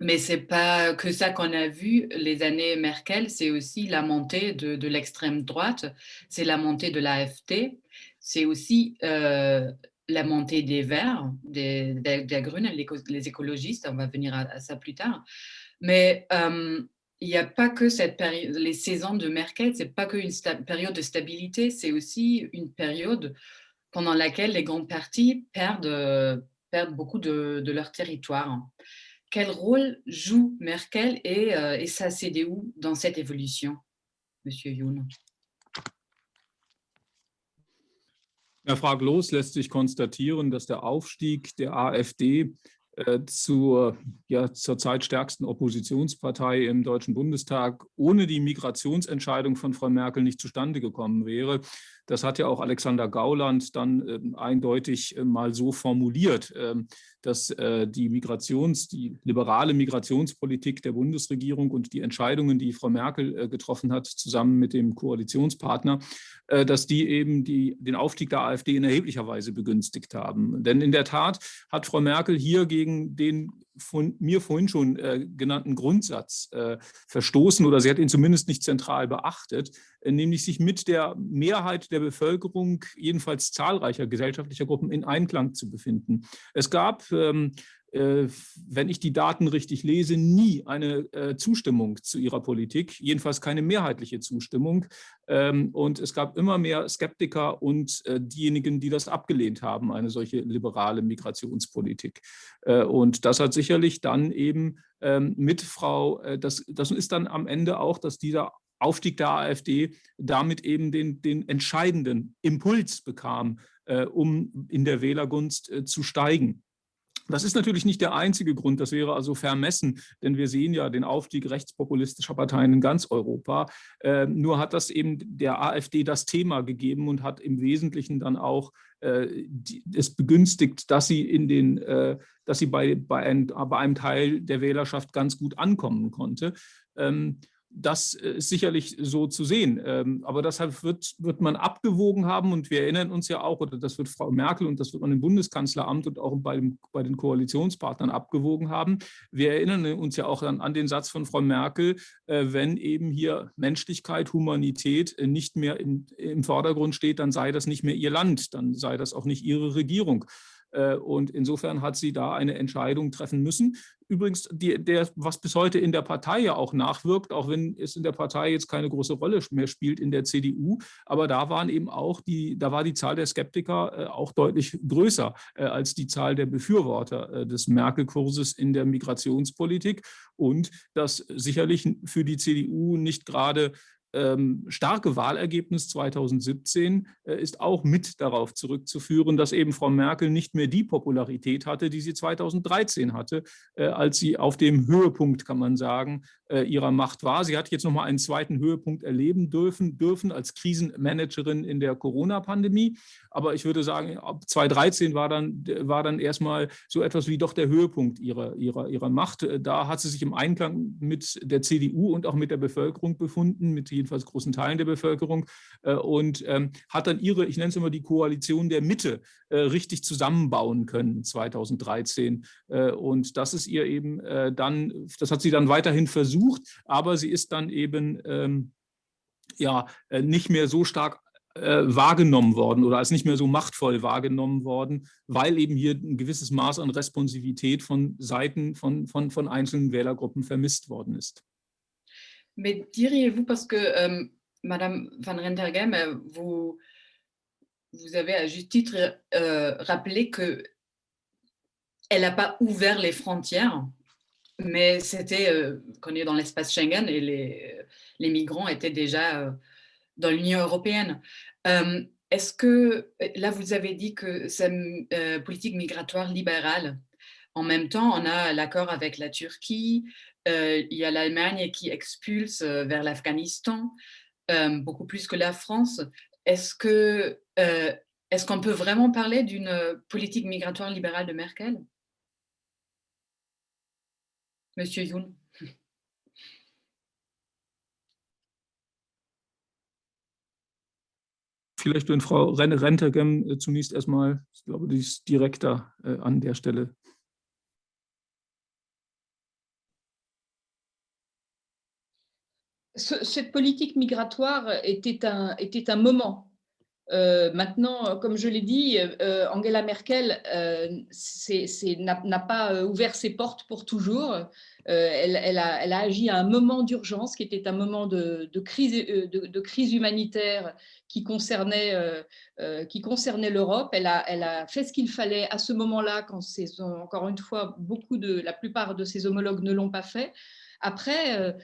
mais ce n'est pas que ça qu'on a vu les années Merkel, c'est aussi la montée de l'extrême droite, c'est la montée de l'AfD, c'est aussi la montée des Verts, des Grünen, les écologistes, on va venir à ça plus tard. Mais il n'y a pas que les 16 ans de Merkel, ce n'est pas qu'une période de stabilité, c'est aussi une période pendant laquelle les grands partis perdent beaucoup de leur territoire. Quel rôle joue Merkel et sa CDU dans cette évolution, Monsieur Youn? Ja, fraglos lässt sich konstatieren, dass der Aufstieg der AfD zur zurzeit stärksten Oppositionspartei im Deutschen Bundestag ohne die Migrationsentscheidung von Frau Merkel nicht zustande gekommen wäre. Das hat ja auch Alexander Gauland dann eindeutig mal so formuliert, dass die liberale Migrationspolitik der Bundesregierung und die Entscheidungen, die Frau Merkel getroffen hat, zusammen mit dem Koalitionspartner, dass die eben den Aufstieg der AfD in erheblicher Weise begünstigt haben. Denn in der Tat hat Frau Merkel hier gegen den von mir vorhin schon genannten Grundsatz verstoßen, oder sie hat ihn zumindest nicht zentral beachtet, nämlich sich mit der Mehrheit der Bevölkerung, jedenfalls zahlreicher gesellschaftlicher Gruppen, in Einklang zu befinden. Es gab, wenn ich die Daten richtig lese, nie eine Zustimmung zu ihrer Politik, jedenfalls keine mehrheitliche Zustimmung. Und es gab immer mehr Skeptiker und diejenigen, die das abgelehnt haben, eine solche liberale Migrationspolitik. Und das hat sicherlich dann eben mit das ist dann am Ende auch, dass dieser Aufstieg der AfD damit eben den entscheidenden Impuls bekam, um in der Wählergunst zu steigen. Das ist natürlich nicht der einzige Grund, das wäre also vermessen, denn wir sehen ja den Aufstieg rechtspopulistischer Parteien in ganz Europa. Nur hat das eben der AfD das Thema gegeben und hat im Wesentlichen dann auch es begünstigt, dass sie bei einem Teil der Wählerschaft ganz gut ankommen konnte. Das ist sicherlich so zu sehen. Aber deshalb wird man abgewogen haben, und wir erinnern uns ja auch, oder das wird Frau Merkel und das wird man im Bundeskanzleramt und auch bei den Koalitionspartnern abgewogen haben. Wir erinnern uns ja auch an den Satz von Frau Merkel, wenn eben hier Menschlichkeit, Humanität nicht mehr im Vordergrund steht, dann sei das nicht mehr ihr Land, dann sei das auch nicht ihre Regierung. Und insofern hat sie da eine Entscheidung treffen müssen. Übrigens, was bis heute in der Partei ja auch nachwirkt, auch wenn es in der Partei jetzt keine große Rolle mehr spielt in der CDU, aber da war die Zahl der Skeptiker auch deutlich größer als die Zahl der Befürworter des Merkel-Kurses in der Migrationspolitik. Und das sicherlich für die CDU nicht gerade starke Wahlergebnis 2017 ist auch mit darauf zurückzuführen, dass eben Frau Merkel nicht mehr die Popularität hatte, die sie 2013 hatte, als sie auf dem Höhepunkt, kann man sagen, ihrer Macht war. Sie hat jetzt nochmal einen zweiten Höhepunkt erleben dürfen als Krisenmanagerin in der Corona-Pandemie. Aber ich würde sagen, ab 2013 war dann erstmal so etwas wie doch der Höhepunkt ihrer Macht. Da hat sie sich im Einklang mit der CDU und auch mit der Bevölkerung befunden, mit jedenfalls großen Teilen der Bevölkerung, und hat dann ich nenne es immer die Koalition der Mitte, richtig zusammenbauen können 2013. Und das ist ihr eben das hat sie dann weiterhin versucht, aber sie ist dann eben nicht mehr so stark wahrgenommen worden oder als nicht mehr so machtvoll wahrgenommen worden, weil eben hier ein gewisses Maß an Responsivität von Seiten von einzelnen Wählergruppen vermisst worden ist. Mais diriez-vous, parce que Madame Van Rentergem, vous avez à juste titre rappelé qu'elle n'a pas ouvert les frontières, mais qu'on est dans l'espace Schengen et les migrants étaient déjà dans l'Union européenne. Est-ce que, là vous avez dit que c'est une politique migratoire libérale, en même temps on a l'accord avec la Turquie, il y a l'Allemagne qui expulse vers l'Afghanistan, beaucoup plus que la France. Est-ce qu'on peut vraiment parler d'une politique migratoire libérale de Merkel? Monsieur Youn. Vielleicht, wenn Frau Rentergem zunächst erstmal, ich glaube, die ist direkter an der Stelle. Cette politique migratoire était un moment. Maintenant, comme je l'ai dit, Angela Merkel n'a pas ouvert ses portes pour toujours. Elle a agi à un moment d'urgence qui était un moment de crise humanitaire qui concernait l'Europe. Elle a fait ce qu'il fallait à ce moment-là, quand encore une fois, la plupart de ses homologues ne l'ont pas fait. Après,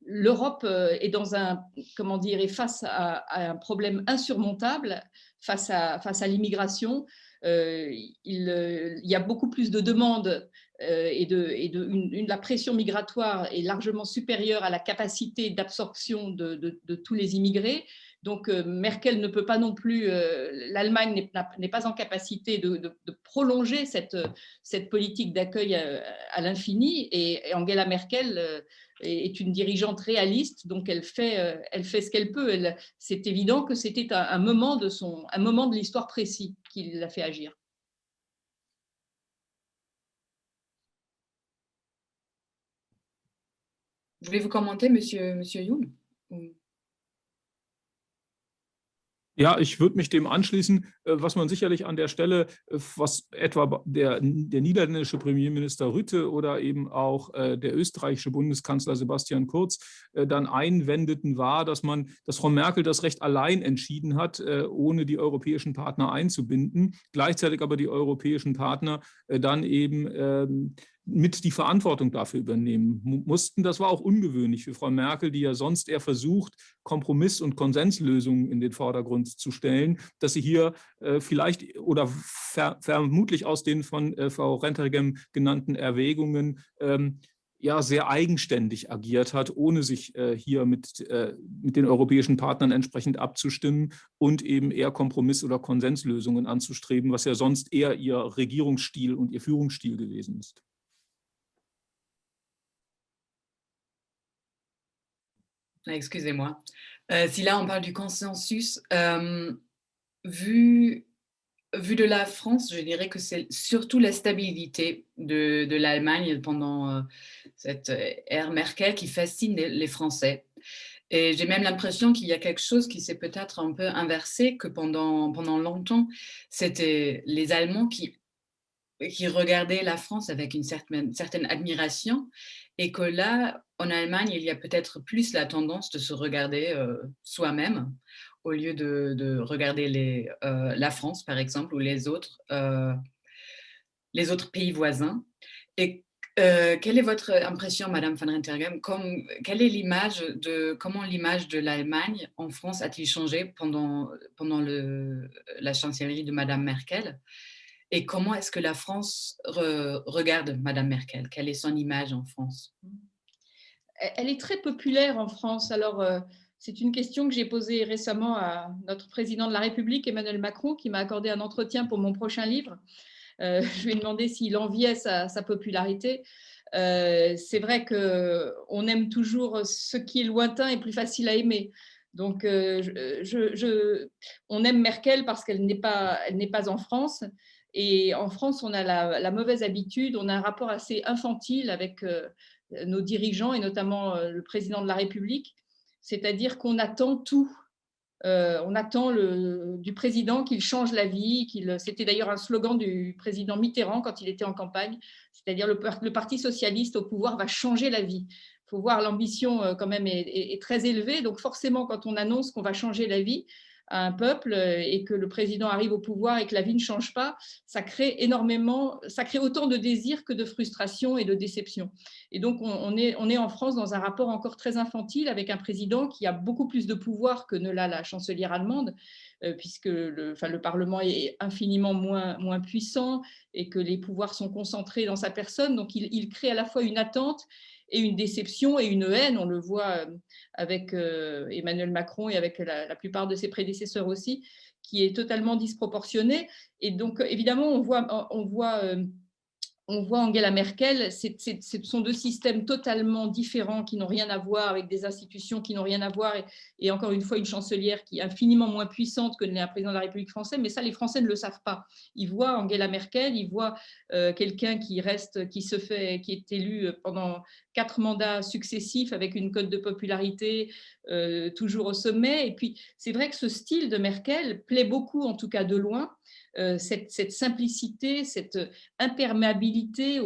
l'Europe est est face à un problème insurmontable, face à l'immigration. Il y a beaucoup plus de demandes la pression migratoire est largement supérieure à la capacité d'absorption de tous les immigrés. Donc Merkel ne peut pas non plus, l'Allemagne n'est pas en capacité de prolonger cette politique d'accueil à l'infini, et Angela Merkel est une dirigeante réaliste, donc elle fait ce qu'elle peut. C'est évident que c'était un moment de l'histoire précis qui l'a fait agir. Voulez-vous commenter, Monsieur Youn? Ja, ich würde mich dem anschließen, was man sicherlich an der Stelle, was etwa der niederländische Premierminister Rutte oder eben auch der österreichische Bundeskanzler Sebastian Kurz dann einwendeten, war, dass Frau Merkel das Recht allein entschieden hat, ohne die europäischen Partner einzubinden, gleichzeitig aber die europäischen Partner dann eben mit die Verantwortung dafür übernehmen mussten. Das war auch ungewöhnlich für Frau Merkel, die ja sonst eher versucht, Kompromiss- und Konsenslösungen in den Vordergrund zu stellen, dass sie hier vielleicht oder vermutlich aus den von Frau Rentergem genannten Erwägungen sehr eigenständig agiert hat, ohne sich hier mit den europäischen Partnern entsprechend abzustimmen und eben eher Kompromiss- oder Konsenslösungen anzustreben, was ja sonst eher ihr Regierungsstil und ihr Führungsstil gewesen ist. Excusez-moi. Si là, on parle du consensus, vu de la France, je dirais que c'est surtout la stabilité de l'Allemagne pendant cette ère Merkel qui fascine les Français. Et j'ai même l'impression qu'il y a quelque chose qui s'est peut-être un peu inversé, que pendant longtemps, c'était les Allemands qui regardaient la France avec une certaine admiration, et que là, en Allemagne, il y a peut-être plus la tendance de se regarder soi-même au lieu de regarder la France, par exemple, ou les autres pays voisins. Et quelle est votre impression, Madame van Rentergem, quelle est comment l'image de l'Allemagne en France a-t-il changé pendant la chancellerie de Madame Merkel? Et comment est-ce que la France regarde Madame Merkel? Quelle est son image en France? Elle est très populaire en France. Alors, c'est une question que j'ai posée récemment à notre président de la République, Emmanuel Macron, qui m'a accordé un entretien pour mon prochain livre. Je lui ai demandé s'il enviait sa popularité. C'est vrai qu'on aime toujours ce qui est lointain et plus facile à aimer. Donc, on aime Merkel parce qu'elle n'est pas en France. Et en France, on a la mauvaise habitude, on a un rapport assez infantile avec nos dirigeants et notamment le président de la République. C'est-à-dire qu'on attend tout. On attend du président qu'il change la vie. C'était d'ailleurs un slogan du président Mitterrand quand il était en campagne, c'est-à-dire le Parti socialiste au pouvoir va changer la vie. Il faut voir, l'ambition quand même est très élevée. Donc forcément, quand on annonce qu'on va changer la vie à un peuple et que le président arrive au pouvoir et que la vie ne change pas, ça crée autant de désirs que de frustration et de déception. Et donc, on est en France dans un rapport encore très infantile avec un président qui a beaucoup plus de pouvoir que ne l'a la chancelière allemande, puisque le Parlement est infiniment moins puissant et que les pouvoirs sont concentrés dans sa personne. Donc, il crée à la fois une attente et une déception et une haine. On le voit avec Emmanuel Macron et avec la plupart de ses prédécesseurs aussi, qui est totalement disproportionnée. Et donc, évidemment, on voit Angela Merkel, ce sont deux systèmes totalement différents qui n'ont rien à voir, avec des institutions qui n'ont rien à voir, et encore une fois une chancelière qui est infiniment moins puissante que un président de la République française, mais ça les Français ne le savent pas. Ils voient Angela Merkel, ils voient quelqu'un qui est élu pendant 4 mandats successifs avec une cote de popularité toujours au sommet. Et puis c'est vrai que ce style de Merkel plaît beaucoup, en tout cas de loin. Cette simplicité, cette imperméabilité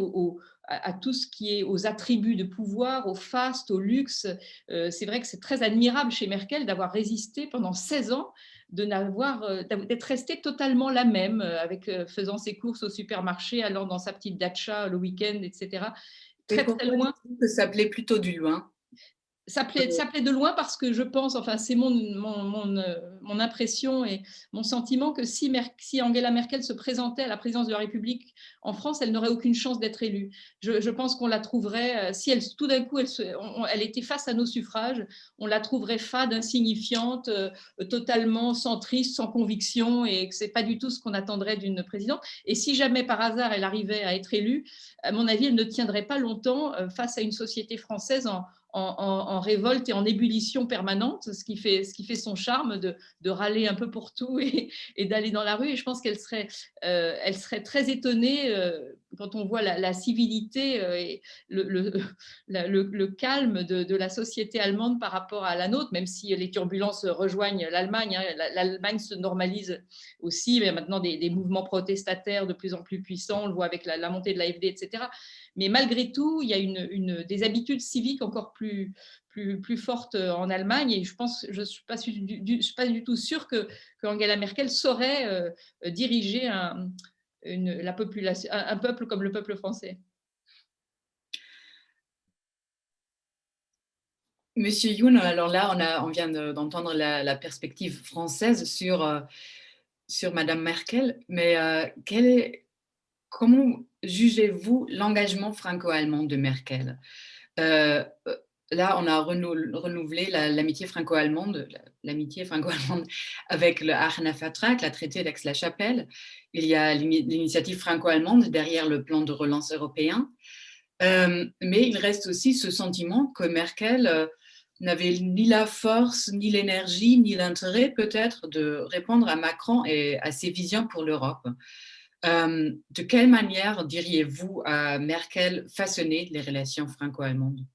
à tout ce qui est aux attributs de pouvoir, au faste, au luxe. C'est vrai que c'est très admirable chez Merkel d'avoir résisté pendant 16 ans, d'être restée totalement la même, faisant ses courses au supermarché, allant dans sa petite datcha le week-end, etc. Très loin. Que ça plaît plutôt du loin. Ça plaît de loin parce que je pense, enfin c'est mon impression et mon sentiment, que si Angela Merkel se présentait à la présidence de la République en France, elle n'aurait aucune chance d'être élue. Je pense qu'on la trouverait, si tout d'un coup elle était face à nos suffrages, on la trouverait fade, insignifiante, totalement centriste, sans conviction, et que c'est pas du tout ce qu'on attendrait d'une présidente. Et si jamais par hasard elle arrivait à être élue, à mon avis, elle ne tiendrait pas longtemps face à une société française en révolte et en ébullition permanente, ce qui fait son charme de râler un peu pour tout et d'aller dans la rue. Et je pense qu'elle serait très étonnée quand on voit la civilité et le calme de la société allemande par rapport à la nôtre, même si les turbulences rejoignent l'Allemagne. L'Allemagne se normalise aussi, mais maintenant des mouvements protestataires de plus en plus puissants, on le voit avec la montée de l'AfD, etc. Mais malgré tout, il y a des habitudes civiques encore plus fortes en Allemagne, et je ne suis pas du tout sûre qu'Angela Merkel saurait diriger la population, un peuple comme le peuple français. Monsieur Youn, alors là, on vient d'entendre la perspective française sur Madame Merkel, mais comment jugez-vous l'engagement franco-allemand de Merkel? Là, on a renouvelé l'amitié franco-allemande avec le Aachener Vertrag, la traité d'Aix-la-Chapelle. Il y a l'initiative franco-allemande derrière le plan de relance européen. Mais il reste aussi ce sentiment que Merkel n'avait ni la force, ni l'énergie, ni l'intérêt peut-être de répondre à Macron et à ses visions pour l'Europe. De quelle manière diriez-vous à Merkel façonner les relations franco-allemandes?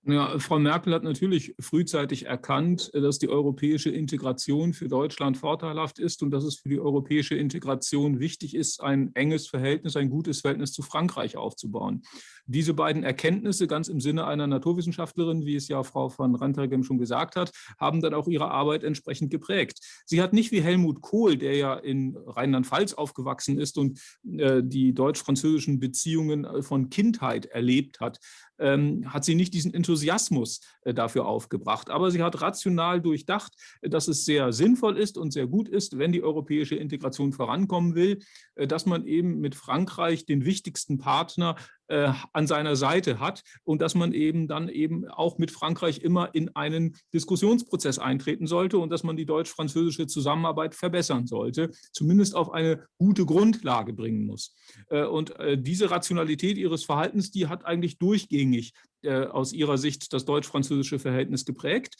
Ja, Frau Merkel hat natürlich frühzeitig erkannt, dass die europäische Integration für Deutschland vorteilhaft ist und dass es für die europäische Integration wichtig ist, ein enges Verhältnis, ein gutes Verhältnis zu Frankreich aufzubauen. Diese beiden Erkenntnisse, ganz im Sinne einer Naturwissenschaftlerin, wie es ja Frau van Rentergem schon gesagt hat, haben dann auch ihre Arbeit entsprechend geprägt. Sie hat nicht wie Helmut Kohl, der ja in Rheinland-Pfalz aufgewachsen ist und die deutsch-französischen Beziehungen von Kindheit erlebt hat, hat sie nicht diesen Enthusiasmus dafür aufgebracht. Aber sie hat rational durchdacht, dass es sehr sinnvoll ist und sehr gut ist, wenn die europäische Integration vorankommen will, dass man eben mit Frankreich den wichtigsten Partner an seiner Seite hat und dass man eben dann eben auch mit Frankreich immer in einen Diskussionsprozess eintreten sollte und dass man die deutsch-französische Zusammenarbeit verbessern sollte, zumindest auf eine gute Grundlage bringen muss. Und diese Rationalität ihres Verhaltens, die hat eigentlich durchgängig aus ihrer Sicht das deutsch-französische Verhältnis geprägt.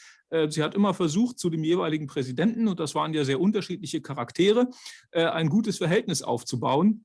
Sie hat immer versucht, zu dem jeweiligen Präsidenten, und das waren ja sehr unterschiedliche Charaktere, ein gutes Verhältnis aufzubauen,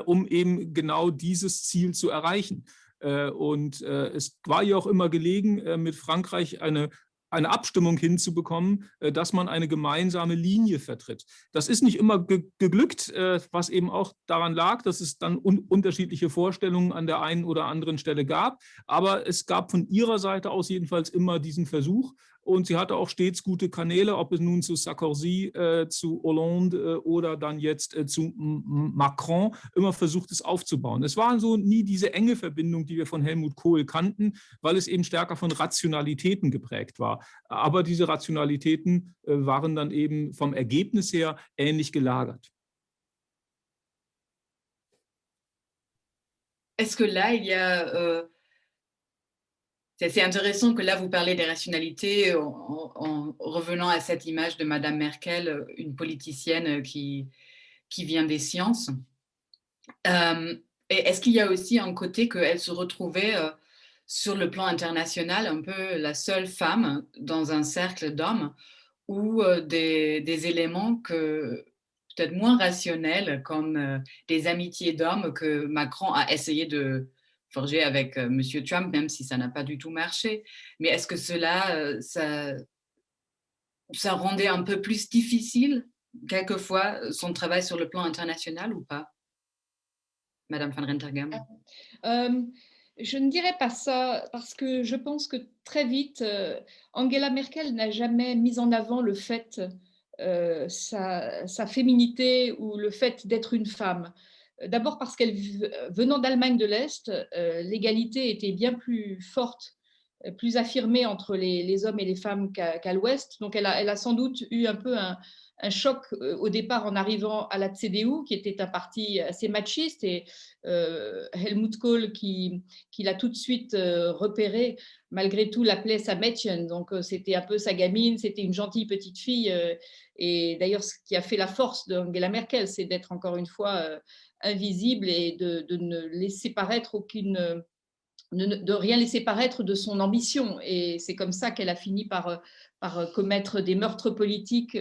um eben genau dieses Ziel zu erreichen. Und es war ihr auch immer gelegen, mit Frankreich eine Abstimmung hinzubekommen, dass man eine gemeinsame Linie vertritt. Das ist nicht immer geglückt, was eben auch daran lag, dass es dann unterschiedliche Vorstellungen an der einen oder anderen Stelle gab. Aber es gab von ihrer Seite aus jedenfalls immer diesen Versuch. Und sie hatte auch stets gute Kanäle, ob es nun zu Sarkozy, zu Hollande oder dann jetzt zu Macron, immer versucht es aufzubauen. Es war so nie diese enge Verbindung, die wir von Helmut Kohl kannten, weil es eben stärker von Rationalitäten geprägt war. Aber diese Rationalitäten waren dann eben vom Ergebnis her ähnlich gelagert. Est-ce que là, il y a... c'est intéressant que là, vous parlez des rationalités en revenant à cette image de Madame Merkel, une politicienne qui vient des sciences. Et est-ce qu'il y a aussi un côté qu'elle se retrouvait sur le plan international, un peu la seule femme dans un cercle d'hommes, ou des éléments peut-être moins rationnels, comme des amitiés d'hommes que Macron a essayé de forger avec M. Trump, même si ça n'a pas du tout marché. Mais est-ce que cela, ça rendait un peu plus difficile, quelquefois, son travail sur le plan international ou pas, Madame van Rentergem? Je ne dirais pas ça, parce que je pense que très vite, Angela Merkel n'a jamais mis en avant le fait, sa féminité ou le fait d'être une femme. D'abord parce qu'elle, venant d'Allemagne de l'Est, l'égalité était bien plus forte, plus affirmée entre les hommes et les femmes qu'à l'Ouest. Donc elle a sans doute eu un peu un choc au départ en arrivant à la CDU, qui était un parti assez machiste, et Helmut Kohl, qui l'a tout de suite repéré, malgré tout l'appelait sa Mädchen, donc c'était un peu sa gamine, c'était une gentille petite fille, et d'ailleurs ce qui a fait la force d'Angela Merkel, c'est d'être encore une fois invisible et de ne laisser paraître de rien laisser paraître de son ambition. Et c'est comme ça qu'elle a fini par commettre des meurtres politiques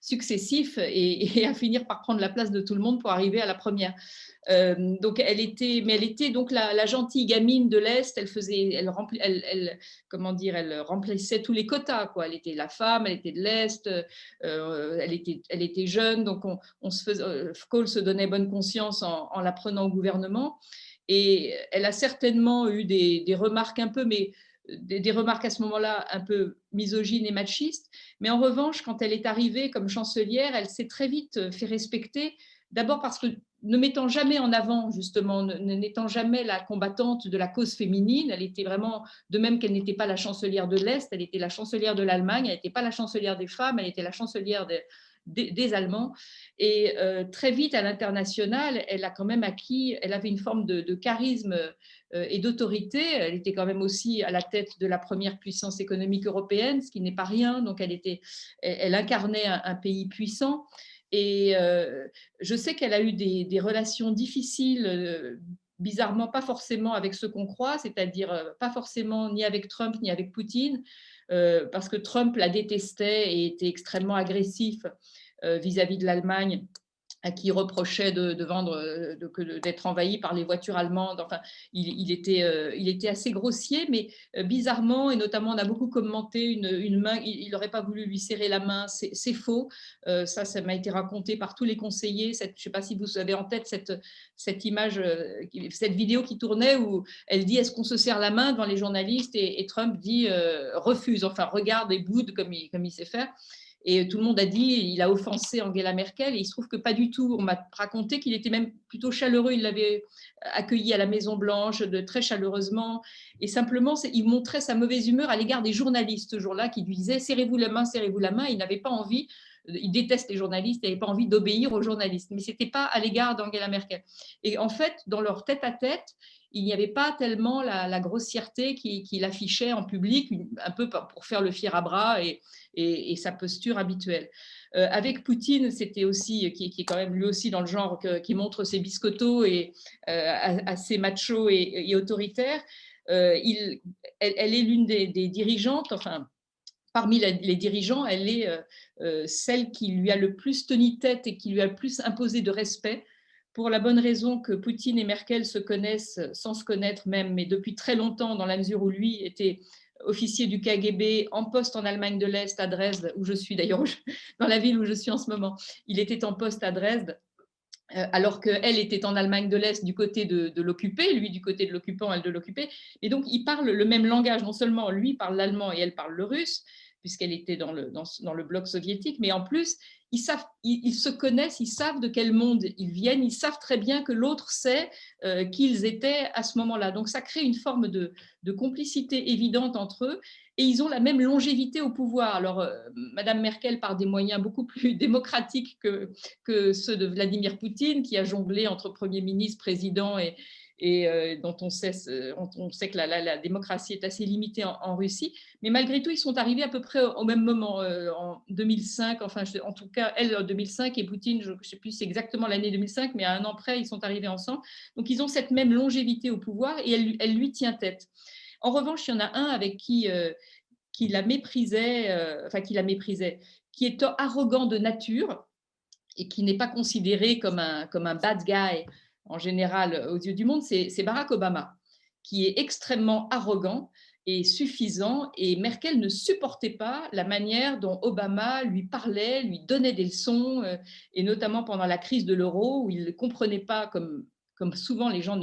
successifs et à finir par prendre la place de tout le monde pour arriver à la première. Donc elle était donc la gentille gamine de l'Est. Elle remplissait tous les quotas, quoi. Elle était la femme, elle était de l'Est, elle était jeune, donc Kohl se donnait bonne conscience en la prenant au gouvernement. Et elle a certainement eu des remarques un peu, mais des remarques à ce moment-là un peu misogynes et machistes. Mais en revanche, quand elle est arrivée comme chancelière, elle s'est très vite fait respecter. D'abord parce que, ne mettant jamais en avant, justement, n'étant jamais la combattante de la cause féminine, elle était vraiment, de même qu'elle n'était pas la chancelière de l'Est, elle était la chancelière de l'Allemagne, elle n'était pas la chancelière des femmes, elle était la chancelière des Allemands. Et très vite, à l'international, elle a quand même acquis, elle avait une forme de charisme et d'autorité. Elle était quand même aussi à la tête de la première puissance économique européenne, ce qui n'est pas rien. Donc, elle incarnait un pays puissant. Et je sais qu'elle a eu des relations difficiles bizarrement pas forcément avec ce qu'on croit, c'est-à-dire pas forcément ni avec Trump ni avec Poutine, parce que Trump la détestait et était extrêmement agressif vis-à-vis de l'Allemagne, à qui il reprochait de vendre, d'être envahi par les voitures allemandes. Enfin, il était assez grossier, mais bizarrement, et notamment on a beaucoup commenté une main, il n'aurait pas voulu lui serrer la main, c'est faux. Ça m'a été raconté par tous les conseillers. Je ne sais pas si vous avez en tête cette image, cette vidéo qui tournait où elle dit « Est-ce qu'on se serre la main ?» devant les journalistes, et Trump dit « Refuse, enfin regarde et boude comme il sait faire ». Et tout le monde a dit il a offensé Angela Merkel, et il se trouve que pas du tout. On m'a raconté qu'il était même plutôt chaleureux, il l'avait accueilli à la Maison-Blanche très chaleureusement, et simplement il montrait sa mauvaise humeur à l'égard des journalistes ce jour-là, qui lui disaient serrez-vous la main, il n'avait pas envie, il déteste les journalistes, il n'avait pas envie d'obéir aux journalistes, mais ce n'était pas à l'égard d'Angela Merkel. Et en fait, dans leur tête-à-tête, il n'y avait pas tellement la grossièreté qu'il affichait en public, un peu pour faire le fier à bras et sa posture habituelle. Avec Poutine, c'était aussi, qui est quand même lui aussi dans le genre qui montre ses biscottos et assez macho et autoritaire. Elle est l'une des dirigeantes, enfin, parmi les dirigeants, elle est celle qui lui a le plus tenu tête et qui lui a le plus imposé de respect, pour la bonne raison que Poutine et Merkel se connaissent sans se connaître même, mais depuis très longtemps, dans la mesure où lui était officier du KGB en poste en Allemagne de l'Est, à Dresde, où je suis d'ailleurs, dans la ville où je suis en ce moment. Il était en poste à Dresde, alors qu'elle était en Allemagne de l'Est du côté de l'occupé, lui du côté de l'occupant, elle de l'occupé. Et donc, ils parlent le même langage. Non seulement lui parle l'allemand et elle parle le russe, puisqu'elle était dans le bloc soviétique, mais en plus, ils se connaissent, ils savent de quel monde ils viennent, ils savent très bien que l'autre sait qui ils étaient à ce moment-là. Donc, ça crée une forme de complicité évidente entre eux, et ils ont la même longévité au pouvoir. Alors, Madame Merkel, par des moyens beaucoup plus démocratiques que ceux de Vladimir Poutine, qui a jonglé entre Premier ministre, président et dont on sait que la démocratie est assez limitée en Russie. Mais malgré tout, ils sont arrivés à peu près au même moment, en 2005, enfin, en tout cas, elle en 2005 et Poutine, je ne sais plus si c'est exactement l'année 2005, mais à un an près, ils sont arrivés ensemble. Donc, ils ont cette même longévité au pouvoir et elle lui tient tête. En revanche, il y en a un avec qui la méprisait, qui est arrogant de nature et qui n'est pas considéré comme un bad guy en général aux yeux du monde, c'est Barack Obama, qui est extrêmement arrogant et suffisant, et Merkel ne supportait pas la manière dont Obama lui parlait, lui donnait des leçons, et notamment pendant la crise de l'euro, où il ne comprenait pas, comme souvent les gens,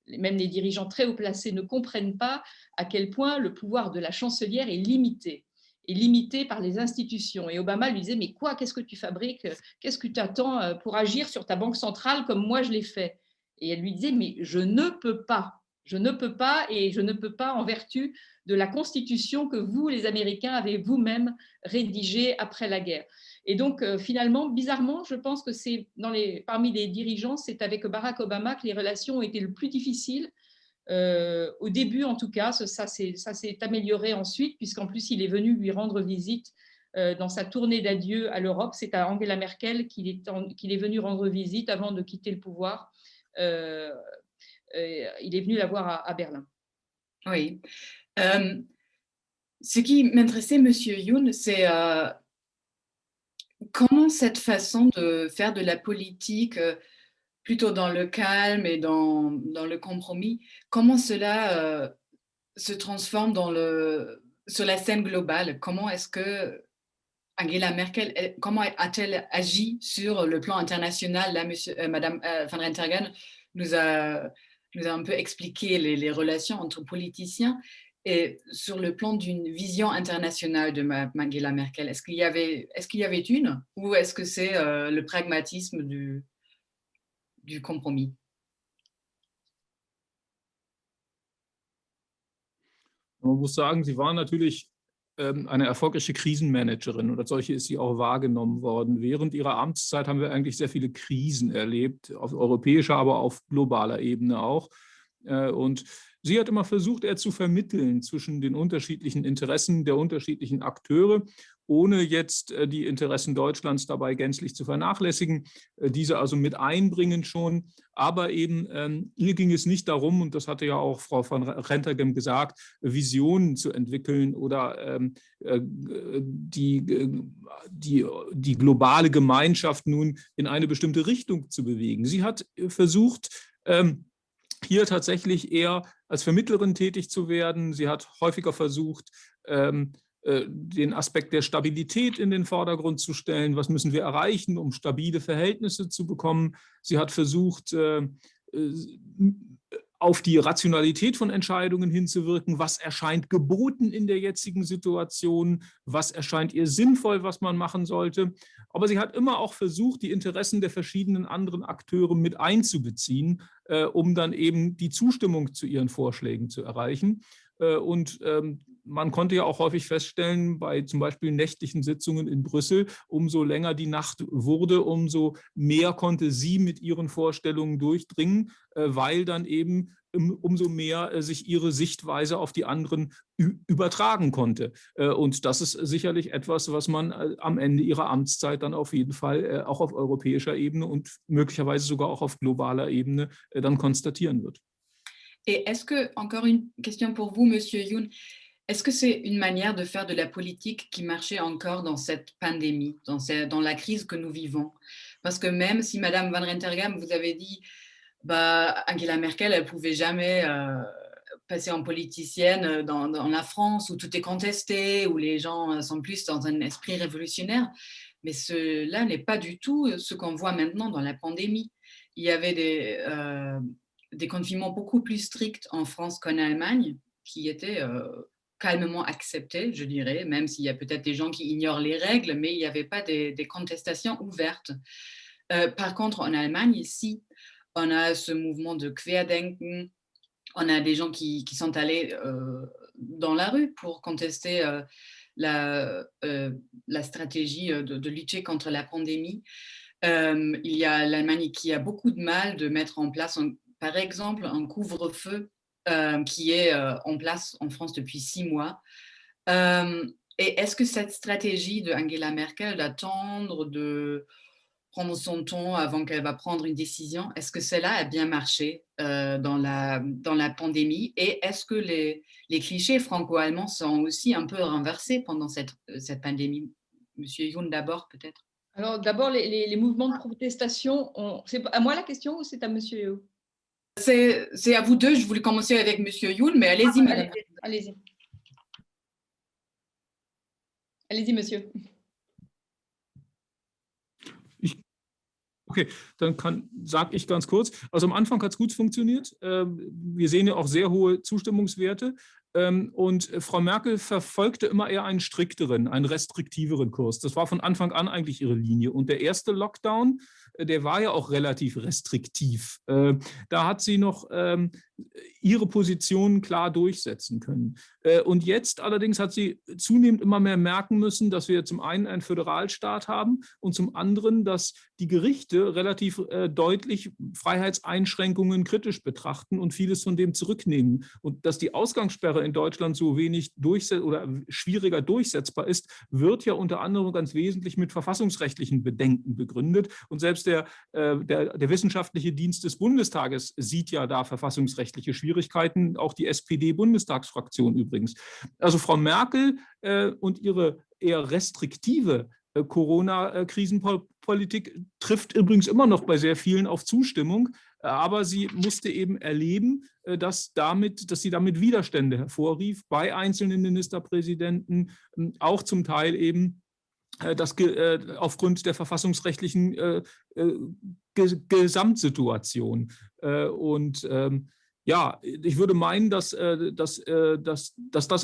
même les dirigeants très haut placés, ne comprennent pas à quel point le pouvoir de la chancelière est limité par les institutions. Et Obama lui disait, mais quoi, qu'est-ce que tu fabriques, qu'est-ce que tu attends pour agir sur ta banque centrale comme moi je l'ai fait? Et elle lui disait, mais je ne peux pas, et je ne peux pas en vertu de la Constitution que vous, les Américains, avez vous-même rédigée après la guerre. Et donc, finalement, bizarrement, je pense que c'est parmi les dirigeants, c'est avec Barack Obama que les relations ont été le plus difficiles. Au début, en tout cas, ça s'est amélioré ensuite, puisqu'en plus, il est venu lui rendre visite dans sa tournée d'adieu à l'Europe. C'est à Angela Merkel qu'il est venu rendre visite avant de quitter le pouvoir. Il est venu la voir à Berlin. Oui. Ce qui m'intéressait, Monsieur Youn, c'est comment cette façon de faire de la politique plutôt dans le calme et dans le compromis, comment cela se transforme sur la scène globale? Comment est-ce que Angela Merkel, comment a-t-elle agi sur le plan international? Là, Madame Van Renteringen nous a un peu expliqué les relations entre politiciens. Et sur le plan d'une vision internationale de Angela Merkel, est-ce qu'il y avait une, ou est-ce que c'est le pragmatisme du Kompromiss? Man muss sagen, sie war natürlich eine erfolgreiche Krisenmanagerin, und als solche ist sie auch wahrgenommen worden. Während ihrer Amtszeit haben wir eigentlich sehr viele Krisen erlebt, auf europäischer, aber auf globaler Ebene auch. Und sie hat immer versucht, zu vermitteln zwischen den unterschiedlichen Interessen der unterschiedlichen Akteure, ohne jetzt die Interessen Deutschlands dabei gänzlich zu vernachlässigen, diese also mit einbringen schon. Aber eben ihr ging es nicht darum, und das hatte ja auch Frau von Rentergem gesagt, Visionen zu entwickeln oder die globale Gemeinschaft nun in eine bestimmte Richtung zu bewegen. Sie hat versucht, hier tatsächlich eher als Vermittlerin tätig zu werden. Sie hat häufiger versucht, den Aspekt der Stabilität in den Vordergrund zu stellen. Was müssen wir erreichen, um stabile Verhältnisse zu bekommen? Sie hat versucht, auf die Rationalität von Entscheidungen hinzuwirken. Was erscheint geboten in der jetzigen Situation? Was erscheint ihr sinnvoll, was man machen sollte? Aber sie hat immer auch versucht, die Interessen der verschiedenen anderen Akteure mit einzubeziehen, um dann eben die Zustimmung zu ihren Vorschlägen zu erreichen. Und man konnte ja auch häufig feststellen, bei zum Beispiel nächtlichen Sitzungen in Brüssel, umso länger die Nacht wurde, umso mehr konnte sie mit ihren Vorstellungen durchdringen, weil dann eben umso mehr sich ihre Sichtweise auf die anderen übertragen konnte. Und das ist sicherlich etwas, was man am Ende ihrer Amtszeit dann auf jeden Fall auch auf europäischer Ebene und möglicherweise sogar auch auf globaler Ebene dann konstatieren wird. Et est-ce que, encore une question pour vous, Monsieur Youn, est-ce que c'est une manière de faire de la politique qui marchait encore dans cette pandémie, dans la crise que nous vivons? Parce que même si Madame Van Rentergem, vous avez dit, bah, Angela Merkel, elle ne pouvait jamais passer en politicienne dans la France où tout est contesté, où les gens sont plus dans un esprit révolutionnaire, mais cela n'est pas du tout ce qu'on voit maintenant dans la pandémie. Il y avait des confinements beaucoup plus stricts en France qu'en Allemagne, qui étaient calmement acceptés, je dirais, même s'il y a peut-être des gens qui ignorent les règles, mais il n'y avait pas des contestations ouvertes. Par contre, en Allemagne, ici, on a ce mouvement de Querdenken, on a des gens qui sont allés dans la rue pour contester la stratégie de lutter contre la pandémie. Il y a l'Allemagne qui a beaucoup de mal de mettre en place, par exemple, un couvre-feu qui est en place en France depuis 6 mois. Et est-ce que cette stratégie de Angela Merkel d'attendre, de prendre son temps avant qu'elle va prendre une décision, est-ce que cela a bien marché dans la pandémie? Et est-ce que les clichés franco-allemands sont aussi un peu renversés pendant cette pandémie? Monsieur Youn d'abord, peut-être. Alors d'abord, les mouvements de protestation, c'est à moi la question ou c'est à Monsieur Youn? C'est à vous deux, je voulais commencer avec Monsieur Youn, mais allez-y, madame. Allez-y. Allez-y, monsieur. Okay, dann sage ich ganz kurz. Also am Anfang hat es gut funktioniert. Wir sehen ja auch sehr hohe Zustimmungswerte. Und Frau Merkel verfolgte immer eher einen strikteren, einen restriktiveren Kurs. Das war von Anfang an eigentlich ihre Linie. Und der erste Lockdown, der war ja auch relativ restriktiv. Da hat sie noch ihre Positionen klar durchsetzen können. Und jetzt allerdings hat sie zunehmend immer mehr merken müssen, dass wir zum einen einen Föderalstaat haben und zum anderen, dass die Gerichte relativ deutlich Freiheitseinschränkungen kritisch betrachten und vieles von dem zurücknehmen. Und dass die Ausgangssperre in Deutschland so wenig oder schwieriger durchsetzbar ist, wird ja unter anderem ganz wesentlich mit verfassungsrechtlichen Bedenken begründet. Und selbst der wissenschaftliche Dienst des Bundestages sieht ja da verfassungsrechtliche Schwierigkeiten, auch die SPD-Bundestagsfraktion übrigens. Also Frau Merkel und ihre eher restriktive Corona-Krisenpolitik trifft übrigens immer noch bei sehr vielen auf Zustimmung, aber sie musste eben erleben, dass sie damit Widerstände hervorrief bei einzelnen Ministerpräsidenten, auch zum Teil eben aufgrund der verfassungsrechtlichen Gesamtsituation. Und ja, ich würde meinen, dass das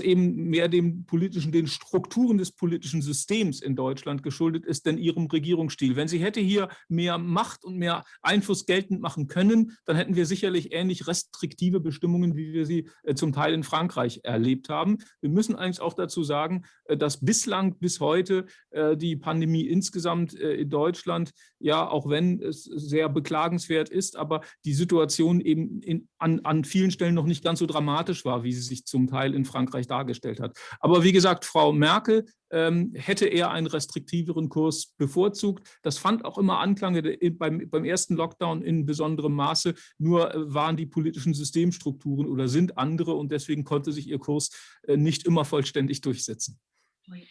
eben mehr den Strukturen des politischen Systems in Deutschland geschuldet ist, denn ihrem Regierungsstil. Wenn sie hätte hier mehr Macht und mehr Einfluss geltend machen können, dann hätten wir sicherlich ähnlich restriktive Bestimmungen, wie wir sie zum Teil in Frankreich erlebt haben. Wir müssen eigentlich auch dazu sagen, dass bislang bis heute die Pandemie insgesamt in Deutschland, ja, auch wenn es sehr beklagenswert ist, aber die Situation eben an an vielen Stellen noch nicht ganz so dramatisch war, wie sie sich zum Teil in Frankreich dargestellt hat. Aber wie gesagt, Frau Merkel hätte eher einen restriktiveren Kurs bevorzugt. Das fand auch immer Anklang beim ersten Lockdown in besonderem Maße, nur waren die politischen Systemstrukturen oder sind andere und deswegen konnte sich ihr Kurs nicht immer vollständig durchsetzen. Oui.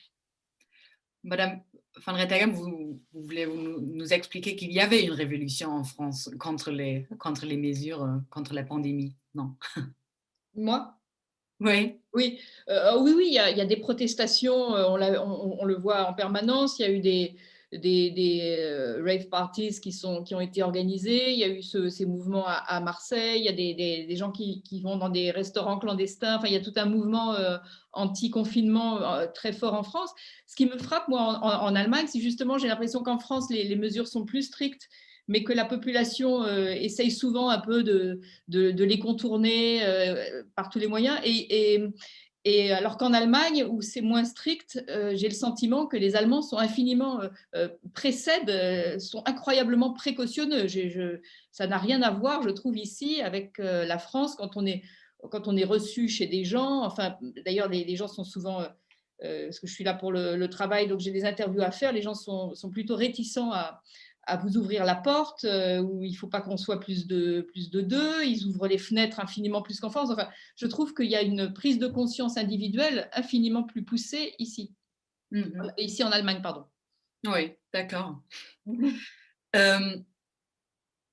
Madame Van Rettegem, vous voulez nous expliquer qu'il y avait une révolution en France contre les mesures, contre la pandémie, non? Moi? Oui. Oui, oui, il y a des protestations, on le voit en permanence. Il y a eu des rave parties qui ont été organisées. Il y a eu ces mouvements à Marseille. Il y a des gens qui vont dans des restaurants clandestins. Enfin, il y a tout un mouvement anti-confinement très fort en France. Ce qui me frappe, moi, en Allemagne, c'est justement, j'ai l'impression qu'en France, les mesures sont plus strictes, mais que la population essaye souvent un peu de les contourner par tous les moyens. Et alors qu'en Allemagne, où c'est moins strict, j'ai le sentiment que les Allemands sont infiniment précèdent, sont incroyablement précautionneux. Ça n'a rien à voir, je trouve, ici avec la France quand on est reçu chez des gens. Enfin, d'ailleurs, les gens sont souvent parce que je suis là pour le travail, donc j'ai des interviews à faire. Les gens sont plutôt réticents à vous ouvrir la porte, où il ne faut pas qu'on soit plus de deux, ils ouvrent les fenêtres infiniment plus qu'en France. Enfin, je trouve qu'il y a une prise de conscience individuelle infiniment plus poussée ici. Ici en Allemagne, pardon. Oui, d'accord.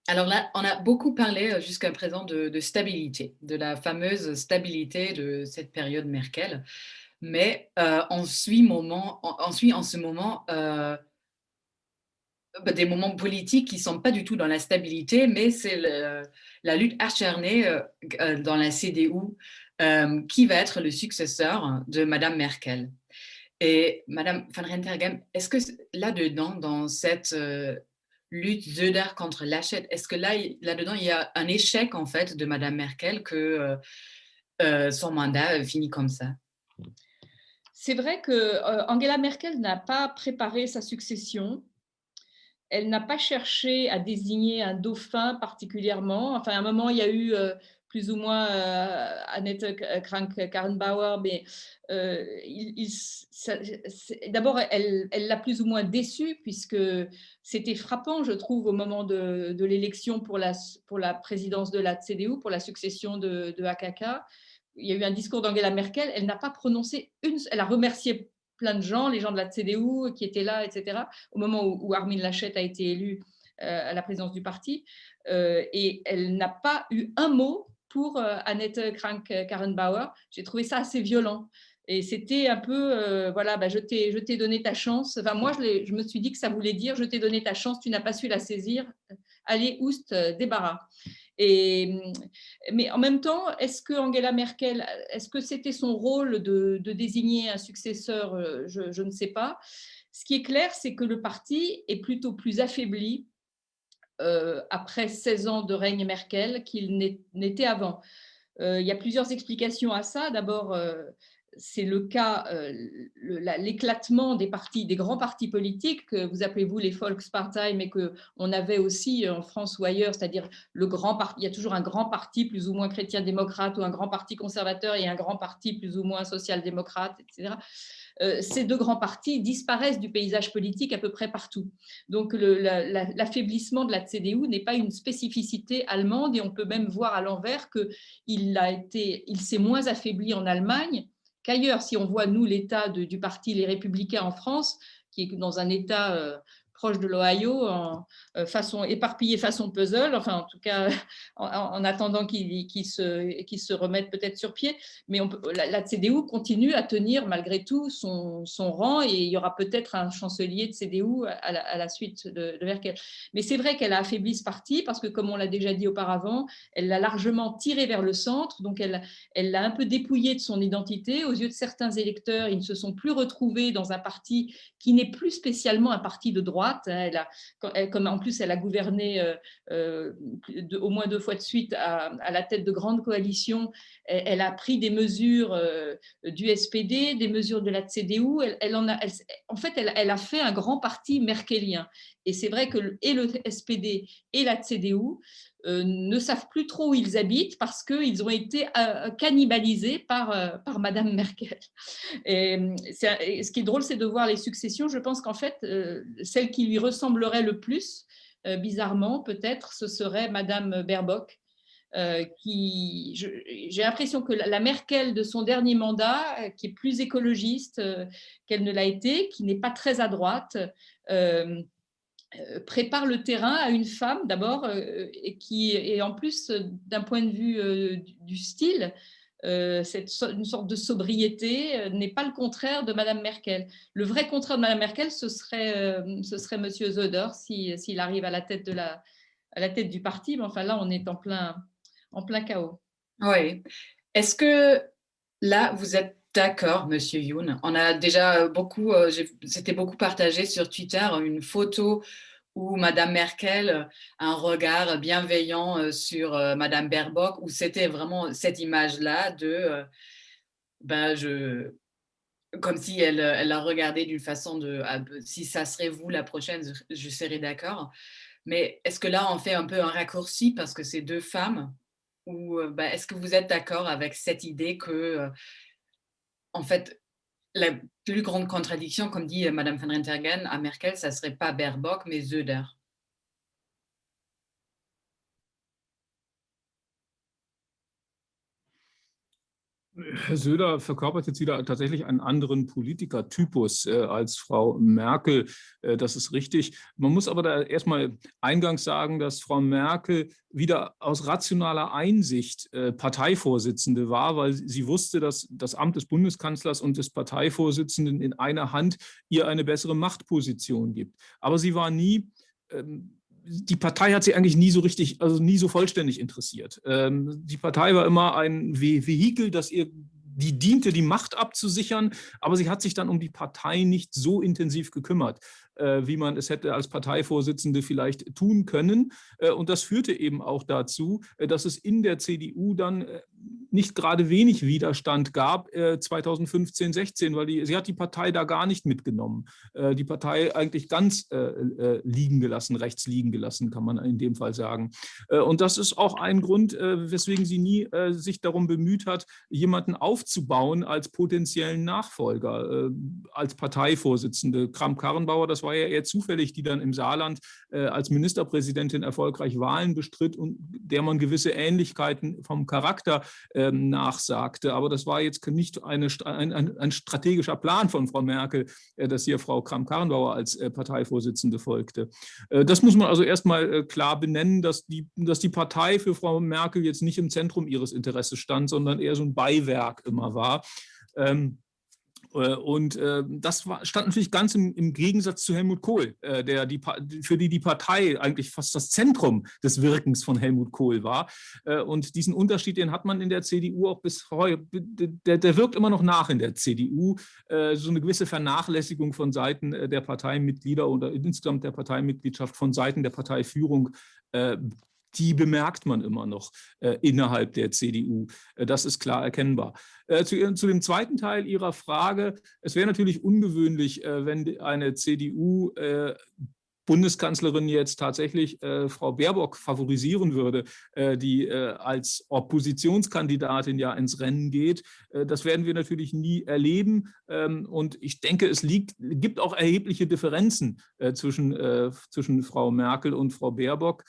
Alors là, on a beaucoup parlé jusqu'à présent de stabilité, de la fameuse stabilité de cette période Merkel, mais on suit en ce moment des moments politiques qui ne sont pas du tout dans la stabilité, mais c'est la lutte acharnée dans la CDU qui va être le successeur de Madame Merkel. Et Madame Van Rettegem, est-ce que là-dedans, dans cette lutte Söder contre Laschet, est-ce que là-dedans, il y a un échec en fait de Madame Merkel que son mandat finit comme ça? C'est vrai que Angela Merkel n'a pas préparé sa succession. Elle n'a pas cherché à désigner un dauphin particulièrement. Enfin, à un moment, il y a eu plus ou moins Annette Kramp-Karrenbauer, mais d'abord, elle l'a plus ou moins déçue, puisque c'était frappant, je trouve, au moment de l'élection pour la présidence de la CDU, pour la succession de AKK. Il y a eu un discours d'Angela Merkel, elle n'a pas prononcé elle a remercié plein de gens, les gens de la CDU qui étaient là, etc., au moment où Armin Laschet a été élu à la présidence du parti. Et elle n'a pas eu un mot pour Annette Kramp-Karrenbauer. J'ai trouvé ça assez violent. Et c'était un peu, voilà, je t'ai donné ta chance. Enfin, moi, je me suis dit que ça voulait dire, je t'ai donné ta chance, tu n'as pas su la saisir. Allez, oust, débarras. Mais en même temps, est-ce que Angela Merkel, est-ce que c'était son rôle de désigner un successeur? Je ne sais pas. Ce qui est clair, c'est que le parti est plutôt plus affaibli après 16 ans de règne Merkel qu'il n'était avant. Il y a plusieurs explications à ça. D'abord, c'est le cas, l'éclatement des grands partis politiques que vous appelez vous les Volkspartei, mais qu'on avait aussi en France ou ailleurs, c'est-à-dire le grand parti. Il y a toujours un grand parti plus ou moins chrétien-démocrate ou un grand parti conservateur et un grand parti plus ou moins social-démocrate, etc. Ces deux grands partis disparaissent du paysage politique à peu près partout. Donc l'affaiblissement de la CDU n'est pas une spécificité allemande, et on peut même voir à l'envers qu'il s'est moins affaibli en Allemagne qu'ailleurs. Si on voit, nous, l'état du parti Les Républicains en France, qui est dans un état proche de l'Ohio, éparpillé façon puzzle, enfin en tout cas en attendant qu'il se remette peut-être sur pied. Mais la CDU continue à tenir malgré tout son rang, et il y aura peut-être un chancelier de CDU à la suite de Merkel. Mais c'est vrai qu'elle a affaibli ce parti parce que, comme on l'a déjà dit auparavant, elle l'a largement tiré vers le centre, donc elle l'a un peu dépouillé de son identité. Aux yeux de certains électeurs, ils ne se sont plus retrouvés dans un parti qui n'est plus spécialement un parti de droite. Comme en plus elle a gouverné au moins 2 fois de suite à la tête de grandes coalitions, elle a pris des mesures du SPD, des mesures de la CDU. En fait, elle a fait un grand parti merkelien. Et c'est vrai que et le SPD et la CDU ne savent plus trop où ils habitent parce qu'ils ont été cannibalisés par Madame Merkel. Et ce qui est drôle, c'est de voir les successions. Je pense qu'en fait, celle qui lui ressemblerait le plus, bizarrement, peut-être, ce serait Madame Baerbock. J'ai l'impression que la Merkel de son dernier mandat, qui est plus écologiste qu'elle ne l'a été, qui n'est pas très à droite, prépare le terrain à une femme d'abord, et qui est en plus, d'un point de vue du style, une sorte de sobriété n'est pas le contraire de Madame Merkel. Le vrai contraire de Madame Merkel, ce serait Monsieur Söder s'il arrive à la tête du parti. Mais enfin là, on est en plein chaos. Oui. Est-ce que là, vous êtes d'accord, Monsieur Youn? On a déjà c'était beaucoup partagé sur Twitter, une photo où Madame Merkel a un regard bienveillant sur Madame Baerbock, où c'était vraiment cette image-là de, comme si elle la regardait d'une façon de, si ça serait vous la prochaine, je serais d'accord. Mais est-ce que là, on fait un peu un raccourci parce que c'est deux femmes? Ou est-ce que vous êtes d'accord avec cette idée que, en fait, la plus grande contradiction, comme dit Madame van Renteringen, à Merkel, ça serait pas Baerbock, mais Söder? Herr Söder verkörpert jetzt wieder tatsächlich einen anderen Politikertypus als Frau Merkel. Das ist richtig. Man muss aber da erstmal eingangs sagen, dass Frau Merkel wieder aus rationaler Einsicht Parteivorsitzende war, weil sie wusste, dass das Amt des Bundeskanzlers und des Parteivorsitzenden in einer Hand ihr eine bessere Machtposition gibt. Aber sie war nie die Partei hat sie eigentlich nie so richtig, also nie so vollständig interessiert. Die Partei war immer ein Vehikel, das ihr die diente, die Macht abzusichern, aber sie hat sich dann um die Partei nicht so intensiv gekümmert, wie man es hätte als Parteivorsitzende vielleicht tun können. Und das führte eben auch dazu, dass es in der CDU dann nicht gerade wenig Widerstand gab 2015, 16, weil sie hat die Partei da gar nicht mitgenommen. Die Partei eigentlich ganz liegen gelassen, rechts liegen gelassen, kann man in dem Fall sagen. Und das ist auch ein Grund, weswegen sie nie sich darum bemüht hat, jemanden aufzubauen als potenziellen Nachfolger, als Parteivorsitzende. Kramp-Karrenbauer, das war ja eher zufällig, die dann im Saarland als Ministerpräsidentin erfolgreich Wahlen bestritt und der man gewisse Ähnlichkeiten vom Charakter nachsagte. Aber das war jetzt nicht ein strategischer Plan von Frau Merkel, dass hier Frau Kramp-Karrenbauer als Parteivorsitzende folgte. Das muss man also erstmal klar benennen, dass die Partei für Frau Merkel jetzt nicht im Zentrum ihres Interesses stand, sondern eher so ein Beiwerk immer war. Und das stand natürlich ganz im Gegensatz zu Helmut Kohl, für die Partei eigentlich fast das Zentrum des Wirkens von Helmut Kohl war. Und diesen Unterschied, den hat man in der CDU auch bis heute, der wirkt immer noch nach in der CDU. So eine gewisse Vernachlässigung von Seiten der Parteimitglieder oder insgesamt der Parteimitgliedschaft von Seiten der Parteiführung, die bemerkt man immer noch innerhalb der CDU. Das ist klar erkennbar. Zu dem zweiten Teil Ihrer Frage. Es wäre natürlich ungewöhnlich, wenn eine CDU Bundeskanzlerin jetzt tatsächlich Frau Baerbock favorisieren würde, die als Oppositionskandidatin ja ins Rennen geht. Das werden wir natürlich nie erleben. Und ich denke, es gibt auch erhebliche Differenzen zwischen Frau Merkel und Frau Baerbock,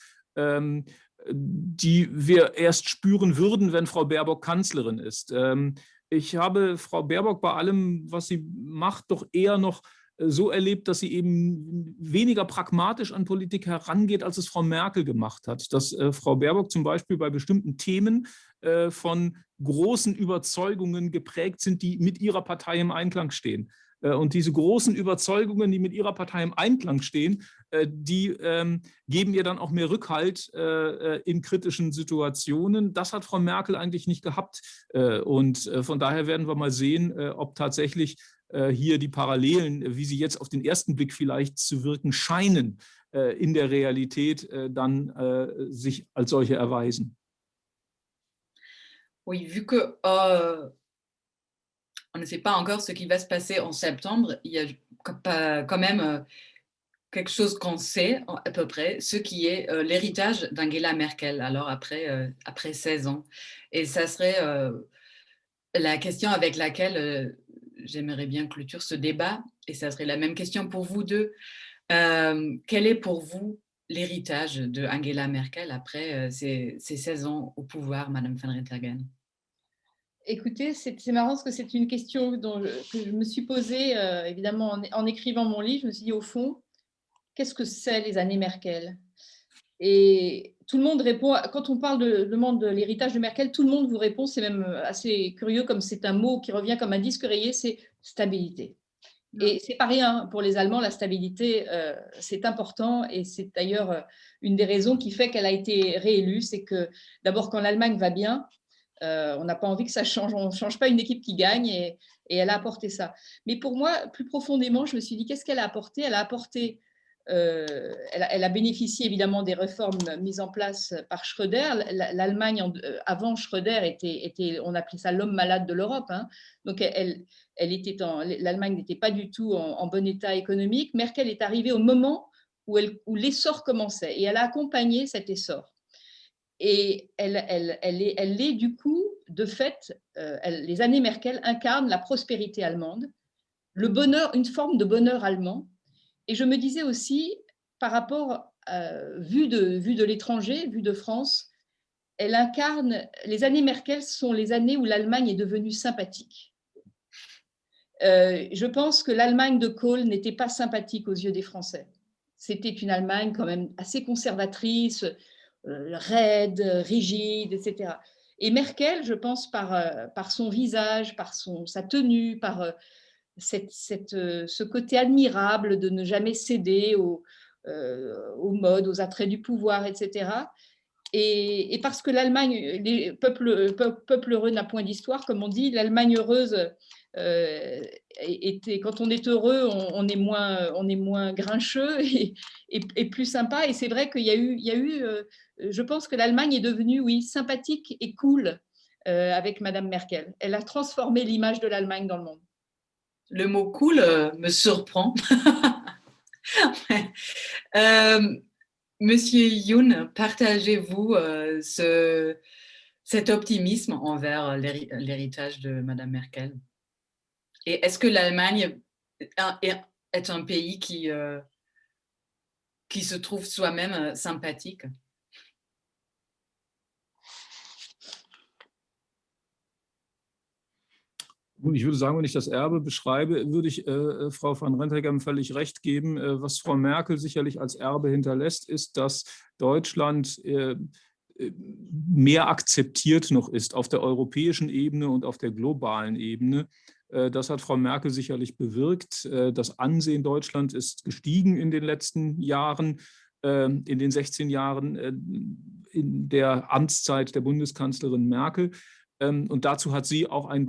die wir erst spüren würden, wenn Frau Baerbock Kanzlerin ist. Ich habe Frau Baerbock bei allem, was sie macht, doch eher noch so erlebt, dass sie eben weniger pragmatisch an Politik herangeht, als es Frau Merkel gemacht hat. Dass Frau Baerbock zum Beispiel bei bestimmten Themen von großen Überzeugungen geprägt sind, die mit ihrer Partei im Einklang stehen. Und diese großen Überzeugungen, die mit ihrer Partei im Einklang stehen, die geben ihr dann auch mehr Rückhalt in kritischen Situationen. Das hat Frau Merkel eigentlich nicht gehabt. Und von daher werden wir mal sehen, ob tatsächlich hier die Parallelen, wie sie jetzt auf den ersten Blick vielleicht zu wirken scheinen, in der Realität dann sich als solche erweisen. Oui, vu que on ne sait pas encore ce qui va se passer en septembre, il y a quand même quelque chose qu'on sait à peu près, ce qui est l'héritage d'Angela Merkel, alors après 16 ans. Et ça serait la question avec laquelle j'aimerais bien clôturer ce débat, et ça serait la même question pour vous deux. Quel est pour vous l'héritage de Angela Merkel après ses 16 ans au pouvoir, Madame Van Rethagen? Écoutez, c'est marrant parce que c'est une question que je me suis posée, évidemment, en écrivant mon livre. Je me suis dit, au fond, qu'est-ce que c'est les années Merkel? Et tout le monde répond, quand on demande de l'héritage de Merkel, tout le monde vous répond, c'est même assez curieux, comme c'est un mot qui revient comme un disque rayé, c'est stabilité. Et c'est pas rien pour les Allemands, la stabilité, c'est important, et c'est d'ailleurs une des raisons qui fait qu'elle a été réélue, c'est que d'abord quand l'Allemagne va bien, on n'a pas envie que ça change, on ne change pas une équipe qui gagne, et elle a apporté ça. Mais pour moi, plus profondément, je me suis dit, qu'est-ce qu'elle a apporté? Elle a apporté, elle a bénéficié évidemment des réformes mises en place par Schröder. L'Allemagne, avant Schröder, était, on appelait ça l'homme malade de l'Europe, hein. Donc l'Allemagne n'était pas du tout en bon état économique. Merkel est arrivée au moment où l'essor commençait, et elle a accompagné cet essor. Et elle est du coup, de fait, les années Merkel incarnent la prospérité allemande, le bonheur, une forme de bonheur allemand. Et je me disais aussi, par rapport, vu de l'étranger, vu de France, elle incarne, les années Merkel sont les années où l'Allemagne est devenue sympathique. Je pense que l'Allemagne de Kohl n'était pas sympathique aux yeux des Français. C'était une Allemagne quand même assez conservatrice, raide, rigide, etc. Et Merkel, je pense, par son visage, par sa tenue, par ce côté admirable de ne jamais céder aux modes, aux attraits du pouvoir, etc. Et parce que l'Allemagne, les peuple heureux n'a point d'histoire, comme on dit, l'Allemagne heureuse quand on est heureux, on est moins grincheux et plus sympa. Et c'est vrai qu'il y a eu je pense que l'Allemagne est devenue, oui, sympathique et cool avec Madame Merkel. Elle a transformé l'image de l'Allemagne dans le monde. Le mot cool me surprend. Monsieur Youn, partagez-vous cet optimisme envers l'héritage de Madame Merkel? Et est-ce que l'Allemagne est un pays qui se trouve soi-même sympathique? Ich würde sagen, wenn ich das Erbe beschreibe, würde ich Frau van Rentegem völlig recht geben. Was Frau Merkel sicherlich als Erbe hinterlässt, ist, dass Deutschland mehr akzeptiert noch ist auf der europäischen Ebene und auf der globalen Ebene. Das hat Frau Merkel sicherlich bewirkt. Das Ansehen Deutschlands ist gestiegen in den letzten Jahren, in den 16 Jahren in der Amtszeit der Bundeskanzlerin Merkel. Und dazu hat sie auch einen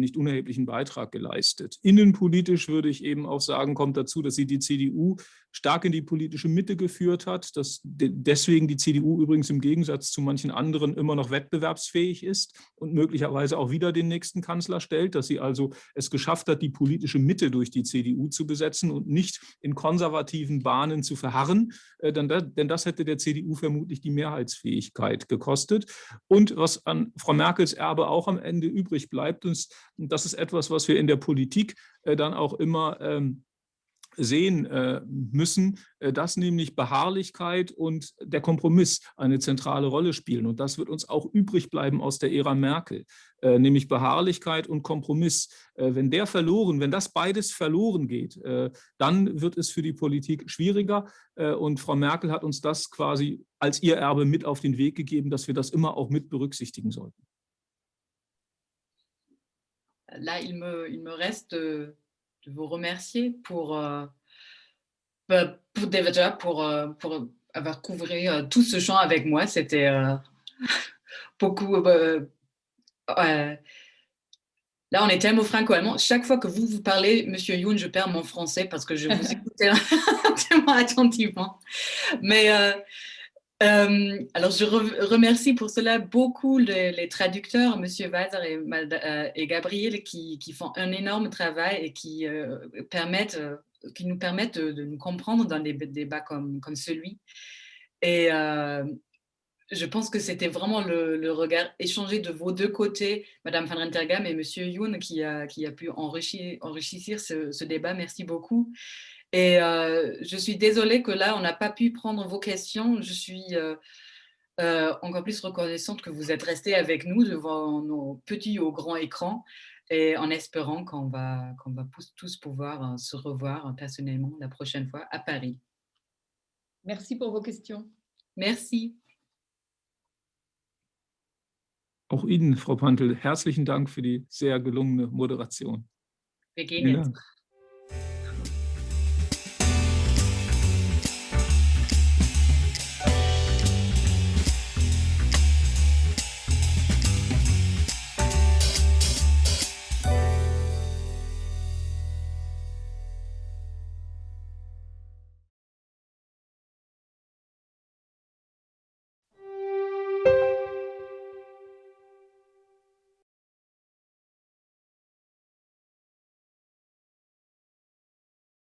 nicht unerheblichen Beitrag geleistet. Innenpolitisch würde ich eben auch sagen, kommt dazu, dass sie die CDU stark in die politische Mitte geführt hat, dass deswegen die CDU übrigens im Gegensatz zu manchen anderen immer noch wettbewerbsfähig ist und möglicherweise auch wieder den nächsten Kanzler stellt, dass sie also es geschafft hat, die politische Mitte durch die CDU zu besetzen und nicht in konservativen Bahnen zu verharren, denn das hätte der CDU vermutlich die Mehrheitsfähigkeit gekostet. Und was an Frau Merkels Erbe auch am Ende übrig bleibt, und das ist etwas, was wir in der Politik dann auch immer sehen müssen, dass nämlich Beharrlichkeit und der Kompromiss eine zentrale Rolle spielen. Und das wird uns auch übrig bleiben aus der Ära Merkel, nämlich Beharrlichkeit und Kompromiss. Wenn das beides verloren geht, dann wird es für die Politik schwieriger. Und Frau Merkel hat uns das quasi als ihr Erbe mit auf den Weg gegeben, dass wir das immer auch mit berücksichtigen sollten. Là, il me reste de vous remercier pour avoir couvert tout ce champ avec moi. C'était beaucoup... Là, on est tellement franco-allemand. Chaque fois que vous parlez, Monsieur Youn, je perds mon français parce que je vous écoutais tellement attentivement. Mais alors, je remercie pour cela beaucoup les traducteurs, Monsieur Weiser et Gabriel, qui font un énorme travail et qui permettent qui nous permettent de nous comprendre dans des débats comme celui. Et je pense que c'était vraiment le regard échangé de vos deux côtés, Madame Van Rentergem et Monsieur Youn, qui a pu enrichir ce débat. Merci beaucoup. Et je suis désolée que là, on n'a pas pu prendre vos questions. Je suis encore plus reconnaissante que vous êtes restés avec nous devant nos petits ou grands écrans, et en espérant qu'on va tous pouvoir se revoir personnellement la prochaine fois à Paris. Merci pour vos questions. Merci. Auch Ihnen, Frau Pantel, herzlichen Dank für die sehr gelungene Moderation. Wir gehen Vielen jetzt. Dank.